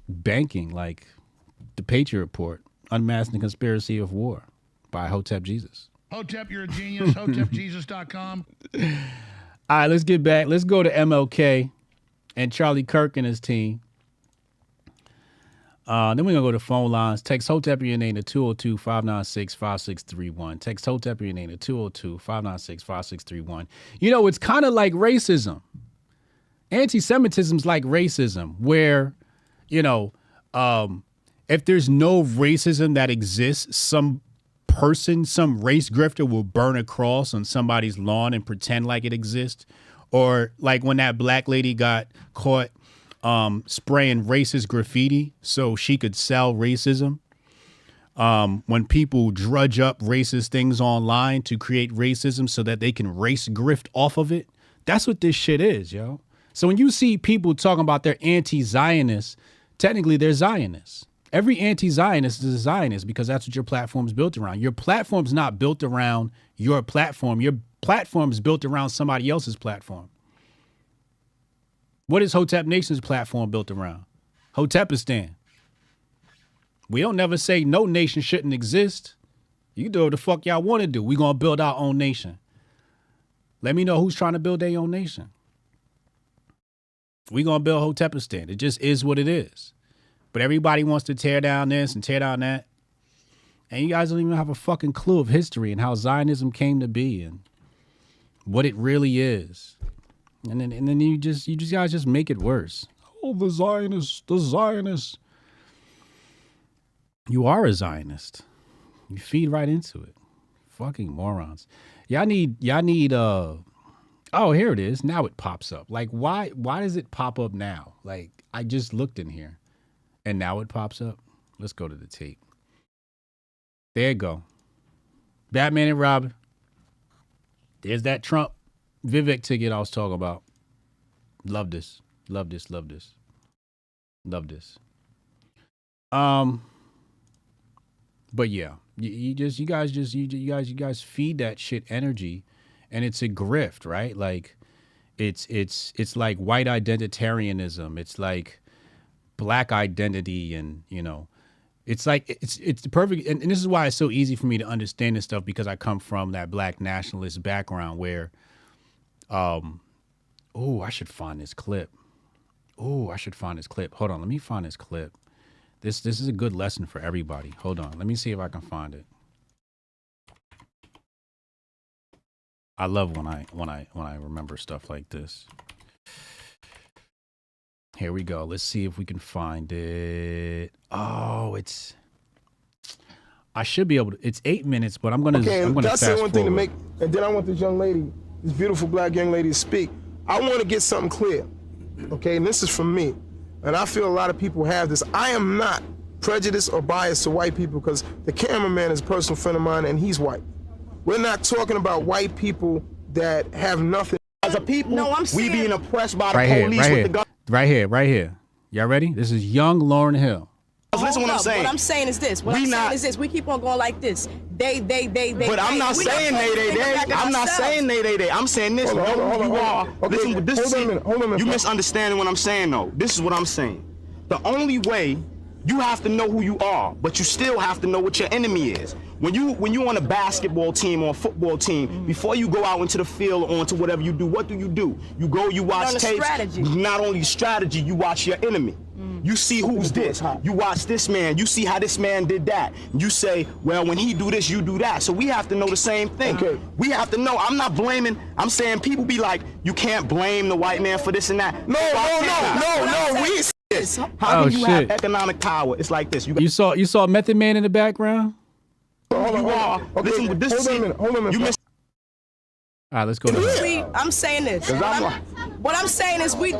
banking, like The Patriot Report, Unmasking the Conspiracy of War by Hotep Jesus. Hotep, you're a genius. HotepJesus.com. All right, let's get back. Let's go to MLK and Charlie Kirk and his team. Then we're going to go to phone lines. Text Hotep your name to 202-596-5631. Text Hotep your name to 202-596-5631. It's kind of like racism. Anti-Semitism's like racism, where if there's no racism that exists, some race grifter will burn a cross on somebody's lawn and pretend like it exists. Or like when that black lady got caught spraying racist graffiti so she could sell racism. When people drudge up racist things online to create racism so that they can race grift off of it. That's what this shit is, yo. So when you see people talking about they're anti-Zionists, technically they're Zionists. Every anti-Zionist is a Zionist because that's what your platform is built around. Your platform's not built around your platform. Your platform is built around somebody else's platform. What is Hotep Nation's platform built around? Hotepistan. We don't never say no nation shouldn't exist. You can do what the fuck y'all want to do. We're going to build our own nation. Let me know who's trying to build their own nation. We're going to build Hotepistan. It just is what it is. But everybody wants to tear down this and tear down that. And you guys don't even have a fucking clue of history and how Zionism came to be and what it really is. And then you guys just make it worse. Oh, the Zionists. You are a Zionist. You feed right into it. Fucking morons. Y'all need oh, here it is. Now it pops up. Like, why does it pop up now? Like, I just looked in here and now it pops up. Let's go to the tape. There you go. Batman and Robin. There's that Trump Vivek ticket I was talking about. Love this. Love this. Love this. Love this. But yeah, you guys feed that shit energy, and it's a grift, right? Like, it's like white identitarianism. It's like black identity, and it's like it's the perfect. And this is why it's so easy for me to understand this stuff, because I come from that black nationalist background where, I should find this clip. Hold on, let me find this clip. This is a good lesson for everybody. Hold on. Let me see if I can find it. I love when I remember stuff like this. Here we go. Let's see if we can find it. Oh, I should be able to. It's 8 minutes, but I'm gonna fast that's one thing to forward. make, and then I want this young lady, this beautiful black young lady, to speak. I want to get something clear, okay? And this is from me. And I feel a lot of people have this. I am not prejudiced or biased to white people, because the cameraman is a personal friend of mine and he's white. We're not talking about white people that have nothing. As a people, we being oppressed by the police with the gun. Right here. Y'all ready? This is young Lauryn Hill. Listen what I'm saying. What I'm saying is this. We keep on going like this. They. But I'm not saying they. I'm not saying they. I'm saying this. Hold on. Listen, this Hold on a minute. You misunderstanding what I'm saying, though. This is what I'm saying. The only way, you have to know who you are, but you still have to know what your enemy is. When you on a basketball team or a football team, before you go out into the field or into whatever you do, what do? You go, you watch tapes. Strategy. Not only strategy, you watch your enemy. You see who's this. You watch this man. You see how this man did that. You say, well, when he do this, you do that. So we have to know the same thing. Okay. We have to know. I'm not blaming. I'm saying people be like, you can't blame the white man for this and that. No. We see this. How can you have economic power? It's like this. You saw Method Man in the background? Hold on. Listen, hold on a minute. All right, let's go to her. I'm saying this. What I'm saying is we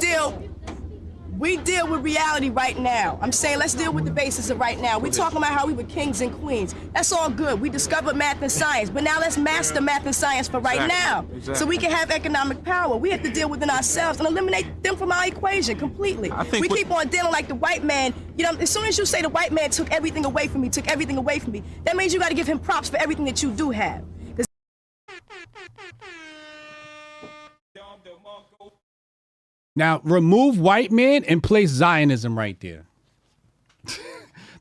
deal with reality right now. I'm saying let's deal with the basis of right now. We're talking about how we were kings and queens. That's all good. We discovered math and science, but now let's master math and science for right now. So we can have economic power. We have to deal within ourselves and eliminate them from our equation completely. We keep on dealing like the white man. As soon as you say the white man took everything away from me, that means you got to give him props for everything that you do have. Now, remove white man and place Zionism right there.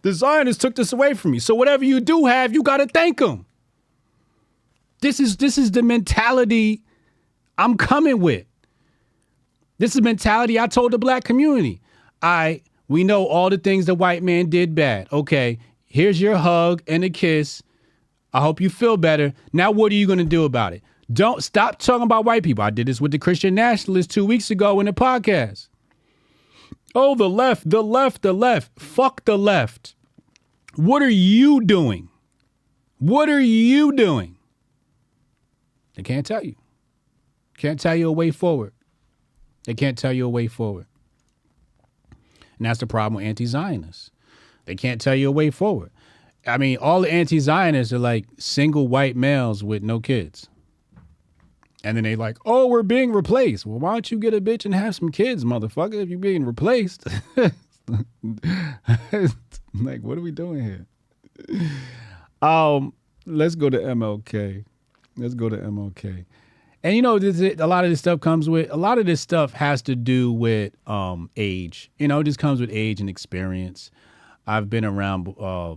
The Zionists took this away from me. So whatever you do have, you got to thank them. This is the mentality I'm coming with. This is the mentality I told the black community. We know all the things the white man did bad. Okay, here's your hug and a kiss. I hope you feel better. Now, what are you going to do about it? Don't stop talking about white people. I did this with the Christian nationalists 2 weeks ago in the podcast. Oh, the left. Fuck the left. What are you doing? They can't tell you. Can't tell you a way forward. They can't tell you a way forward. And that's the problem with anti-Zionists. They can't tell you a way forward. I mean, all the anti-Zionists are like single white males with no kids. And then they like, oh, we're being replaced. Well, why don't you get a bitch and have some kids, motherfucker, if you're being replaced? Like, what are we doing here? Let's go to MLK. And a lot of this stuff has to do with age. It just comes with age and experience. I've been around, a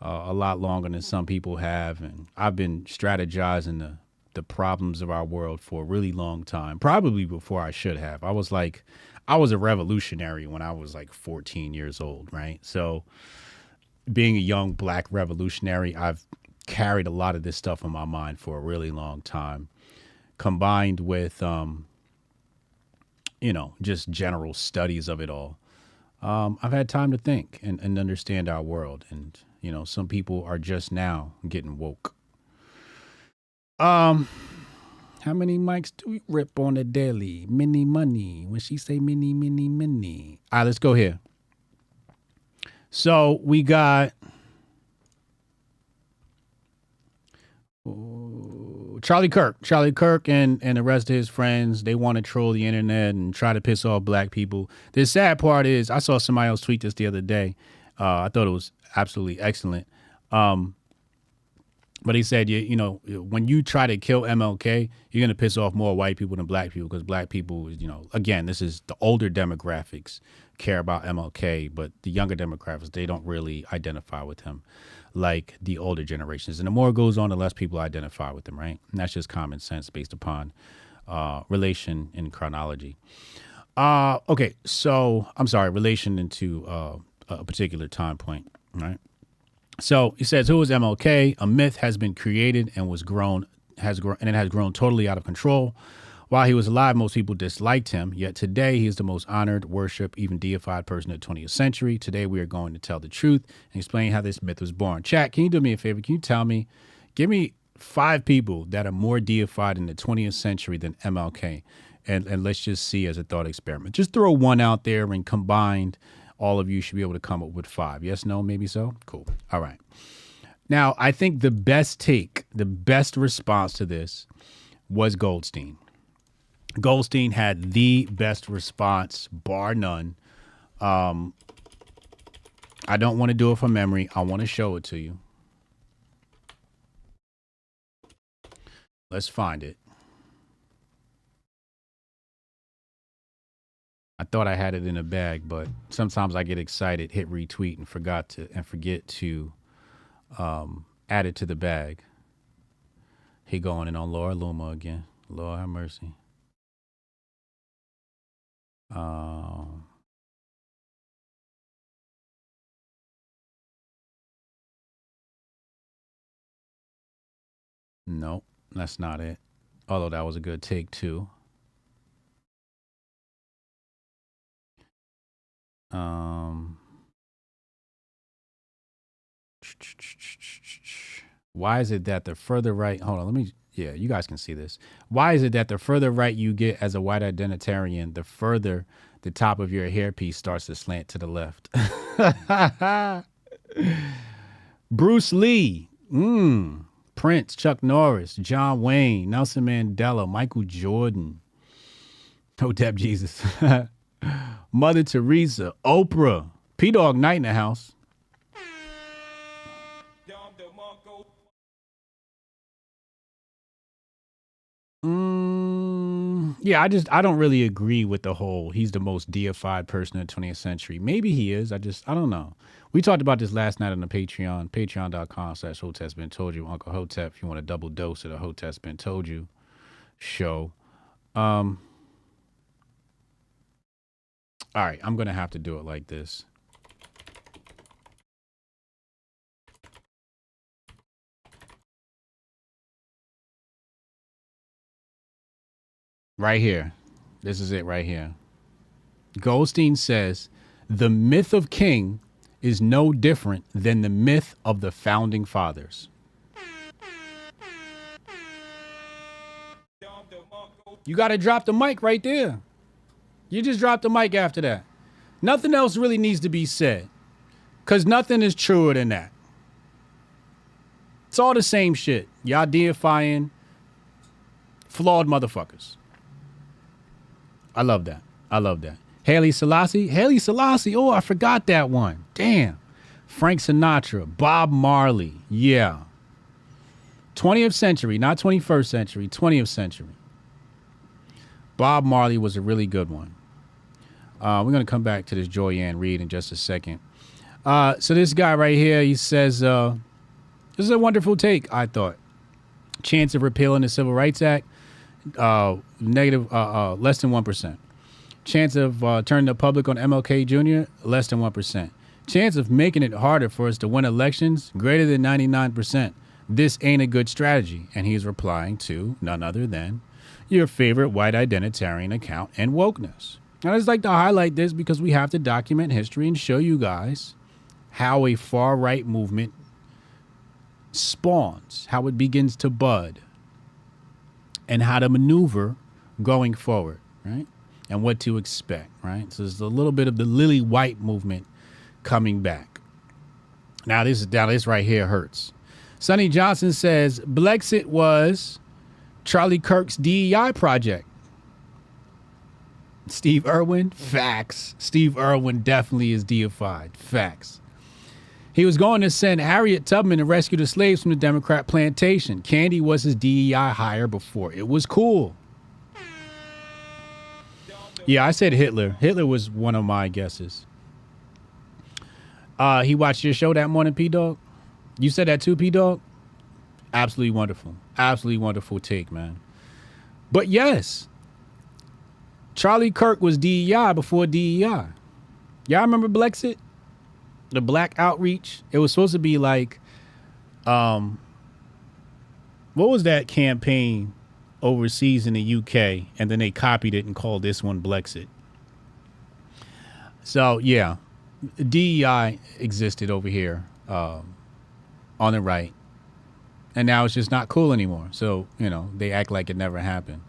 lot longer than some people have, and I've been strategizing the problems of our world for a really long time, probably before I should have. I was a revolutionary when I was like 14 years old, right? So being a young black revolutionary, I've carried a lot of this stuff on my mind for a really long time, combined with, just general studies of it all. I've had time to think and understand our world. And, some people are just now getting woke. How many mics do we rip on a daily? Mini money. When she say mini. All right, let's go here. So we got Charlie Kirk and the rest of his friends. They want to troll the internet and try to piss off black people. The sad part is, I saw somebody else tweet this the other day. I thought it was absolutely excellent. But he said, you know, when you try to kill MLK, you're going to piss off more white people than black people, because black people, you know, again, this is the older demographics care about MLK, but the younger demographics, they don't really identify with him like the older generations. And the more it goes on, the less people identify with him, right? And that's just common sense based upon relation in chronology. Okay, so I'm sorry, relation into a particular time point, right? So he says, who is MLK? A myth has been created and has grown totally out of control. While he was alive, most people disliked him. Yet today, he is the most honored, worshipped, even deified person of the 20th century. Today, we are going to tell the truth and explain how this myth was born. Chat, can you do me a favor? Can you tell me, give me 5 people that are more deified in the 20th century than MLK? And let's just see as a thought experiment. Just throw one out there and combined, all of you should be able to come up with 5. Yes, no, maybe so? Cool. All right. Now, I think the best response to this was Goldstein. Goldstein had the best response, bar none. I don't want to do it from memory. I want to show it to you. Let's find it. I thought I had it in a bag, but sometimes I get excited, hit retweet, and forget to add it to the bag. He going in on Laura Luma again. Lord have mercy. Nope, that's not it. Although that was a good take too. Why is it that the further right, hold on, yeah, you guys can see this. Why is it that the further right you get as a white identitarian, the further the top of your hairpiece starts to slant to the left? Bruce Lee, Prince, Chuck Norris, John Wayne, Nelson Mandela, Michael Jordan, Hotep Jesus, Mother Teresa, Oprah, P-Dog Night in the house. Yeah, I don't really agree with the whole he's the most deified person in the 20th century. Maybe he is. I don't know. We talked about this last night on the Patreon, patreon.com/Hotep's Been Told You. Uncle Hotep, if you want a double dose of the Hotep's Been Told You show. All right, I'm going to have to do it like this. Right here. This is it right here. Goldstein says, the myth of king is no different than the myth of the founding fathers. You got to drop the mic right there. You just drop the mic after that. Nothing else really needs to be said, because nothing is truer than that. It's all the same shit. Y'all deifying flawed motherfuckers. I love that. I love that. Haile Selassie. Oh, I forgot that one. Damn. Frank Sinatra. Bob Marley. Yeah. 20th century, not 21st century, 20th century. Bob Marley was a really good one. We're going to come back to this Joyanne Reid in just a second. So this guy right here, he says, this is a wonderful take, I thought. Chance of repealing the Civil Rights Act, negative, less than 1%. Chance of turning the public on MLK Jr., less than 1%. Chance of making it harder for us to win elections, greater than 99%. This ain't a good strategy. And he's replying to none other than your favorite white identitarian account and wokeness. And I just like to highlight this because we have to document history and show you guys how a far right movement spawns, how it begins to bud, and how to maneuver going forward, right? And what to expect, right? So there's a little bit of the Lily White movement coming back. Now this right here hurts. Sonny Johnson says Blexit was Charlie Kirk's DEI project. Steve Irwin, facts. Steve Irwin definitely is deified, facts. He was going to send Harriet Tubman to rescue the slaves from the Democrat plantation. Candy was his DEI hire before it was cool. Yeah, I said Hitler. Hitler was one of my guesses. He watched your show that morning, P-Dog? You said that too, P-Dog? Absolutely wonderful. Absolutely wonderful take, man. But yes, Charlie Kirk was DEI before DEI. Y'all remember Blexit? The Black Outreach? It was supposed to be like, what was that campaign overseas in the UK? And then they copied it and called this one Blexit. So, yeah, DEI existed over here on the right. And now it's just not cool anymore. So, you know, they act like it never happened.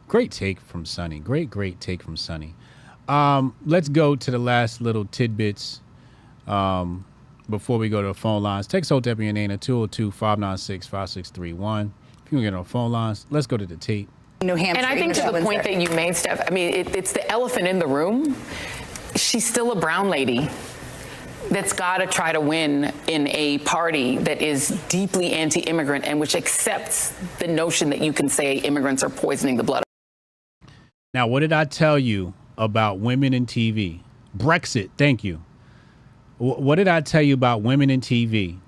Great take from Sonny. Great take from Sonny. Let's go to the last little tidbits before we go to the phone lines. Text Hotep in your name at 202-596-5631. If you can get on the phone lines, let's go to the tape. New Hampshire. And I think to the point that you made, Steph, I mean, it's the elephant in the room. She's still a brown lady that's got to try to win in a party that is deeply anti-immigrant and which accepts the notion that you can say immigrants are poisoning the blood. Now, what did I tell you about women in TV? Brexit, thank you. What did I tell you about women in TV?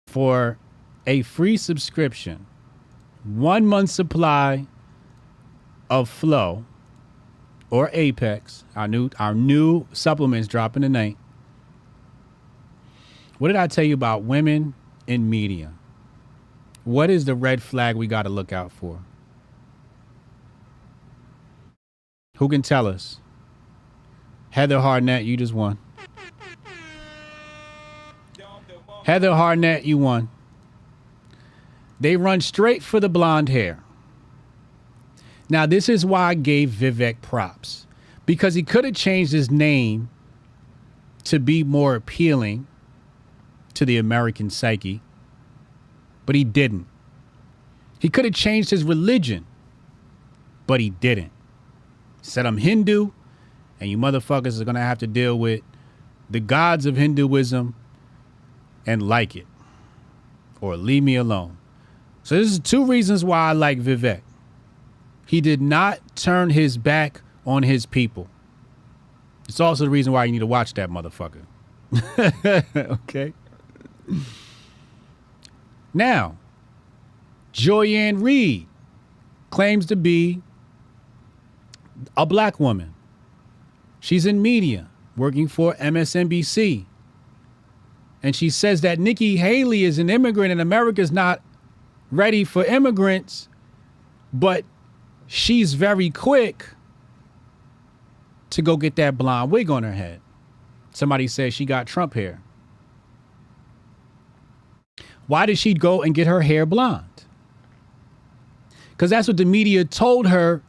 For a free subscription, 1 month supply of Flow or Apex, our new supplements dropping tonight. What did I tell you about women in media? What is the red flag we got to look out for? Who can tell us? Heather Harnett, you just won. Heather Harnett, you won. They run straight for the blonde hair. Now, this is why I gave Vivek props. Because he could have changed his name to be more appealing to the American psyche. But he didn't. He could have changed his religion. But he didn't. He said, I'm Hindu. And you motherfuckers are going to have to deal with the gods of Hinduism and like it. Or leave me alone. So this is 2 reasons why I like Vivek. He did not turn his back on his people. It's also the reason why you need to watch that motherfucker. Okay. Now, Joyanne Reid claims to be a black woman. She's in media, working for MSNBC. And she says that Nikki Haley is an immigrant and America's not ready for immigrants, but she's very quick to go get that blonde wig on her head. Somebody says she got Trump hair. Why did she go and get her hair blonde? Because that's what the media told her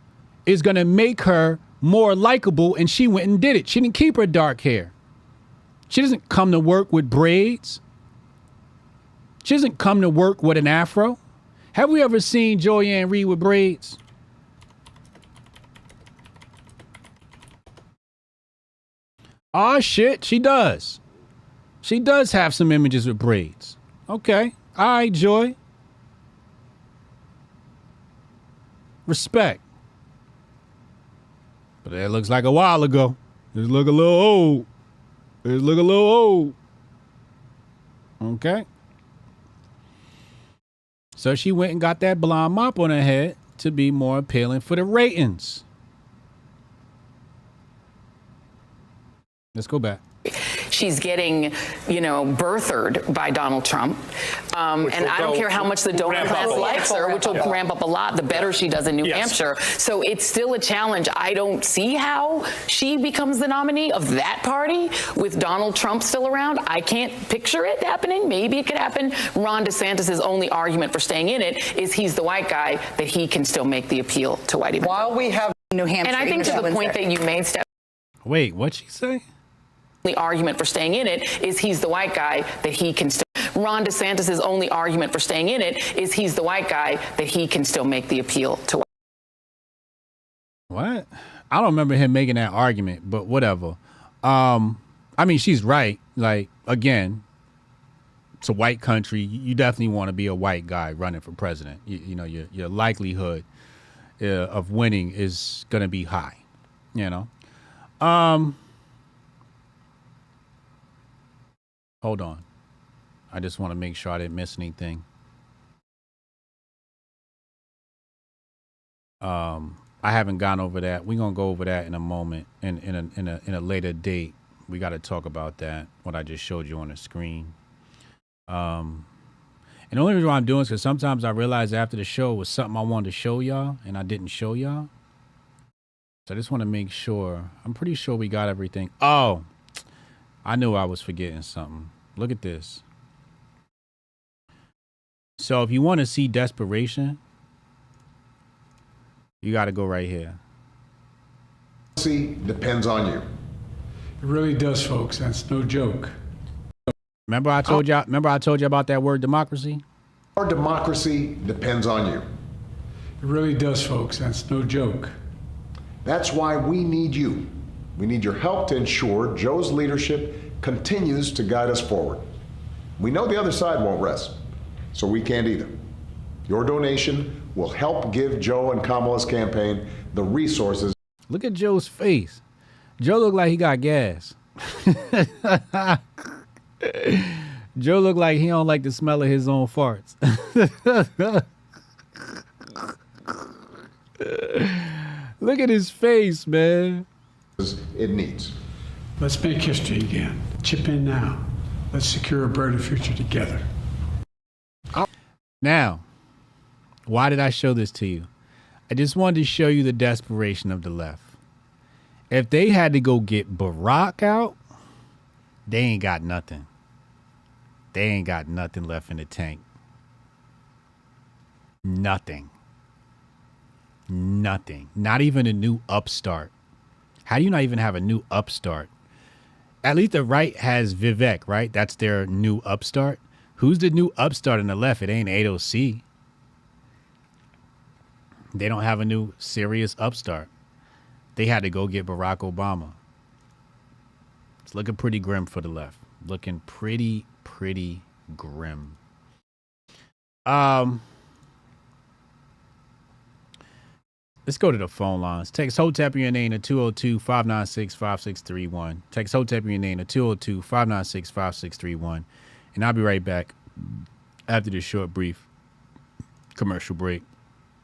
is going to make her more likable, and she went and did it. She didn't keep her dark hair. She doesn't come to work with braids. She doesn't come to work with an afro. Have we ever seen Joyanne Reid with braids? Oh, shit, she does. She does have some images with braids. Okay. All right, Joy. Respect. But that looks like a while ago. It look a little old. It look a little old. Okay. So she went and got that blonde mop on her head to be more appealing for the ratings. Let's go back. She's getting, birthered by Donald Trump. And I don't care how much the donor class likes her, which will ramp up a lot, the better she does in New Hampshire. So it's still a challenge. I don't see how she becomes the nominee of that party with Donald Trump still around. I can't picture it happening. Maybe it could happen. Ron DeSantis' only argument for staying in it is he's the white guy, that he can still make the appeal to white people. While we have New Hampshire. And I think to the point that you made, Steph. Wait, what'd she say? only argument for staying in it is he's the white guy that he can still. Ron DeSantis' only argument for staying in it is he's the white guy that he can still make the appeal to. What? I don't remember him making that argument, but whatever. I mean, she's right. Like, again, it's a white country. You definitely want to be a white guy running for president. You know, your likelihood of winning is going to be high, you know. Hold on. I just want to make sure I didn't miss anything. I haven't gone over that. We're going to go over that in a moment, in a later date. We got to talk about that, what I just showed you on the screen. And the only reason why I'm doing this is because sometimes I realize after the show was something I wanted to show y'all, and I didn't show y'all. So I just want to make sure. I'm pretty sure we got everything. Oh, I knew I was forgetting something. Look at this. So if you want to see desperation, you got to go right here. Depends on you. It really does, folks. That's no joke. Remember I told you about that word democracy? Our democracy depends on you. It really does, folks. That's no joke. That's why we need you. We need your help to ensure Joe's leadership continues to guide us forward. We know the other side won't rest, so we can't either. Your donation will help give Joe and Kamala's campaign the resources. Look at Joe's face. Joe looked like he got gas. Joe looked like he don't like the smell of his own farts. Look at his face, man. It needs. Let's make history again. Chip in now. Let's secure a brighter future together. Now, why did I show this to you? I just wanted to show you the desperation of the left. If they had to go get Barack out, they ain't got nothing. They ain't got nothing left in the tank. Nothing. Nothing. Not even a new upstart. How do you not even have a new upstart? At least the right has Vivek, right? That's their new upstart. Who's the new upstart on the left? It ain't AOC. They don't have a new serious upstart. They had to go get Barack Obama. It's looking pretty grim for the left. Looking pretty grim. Let's go to the phone lines. Text Hotep in your name to 202-596-5631. Text Hotep in your name to 202-596-5631. And I'll be right back after this short, brief commercial break.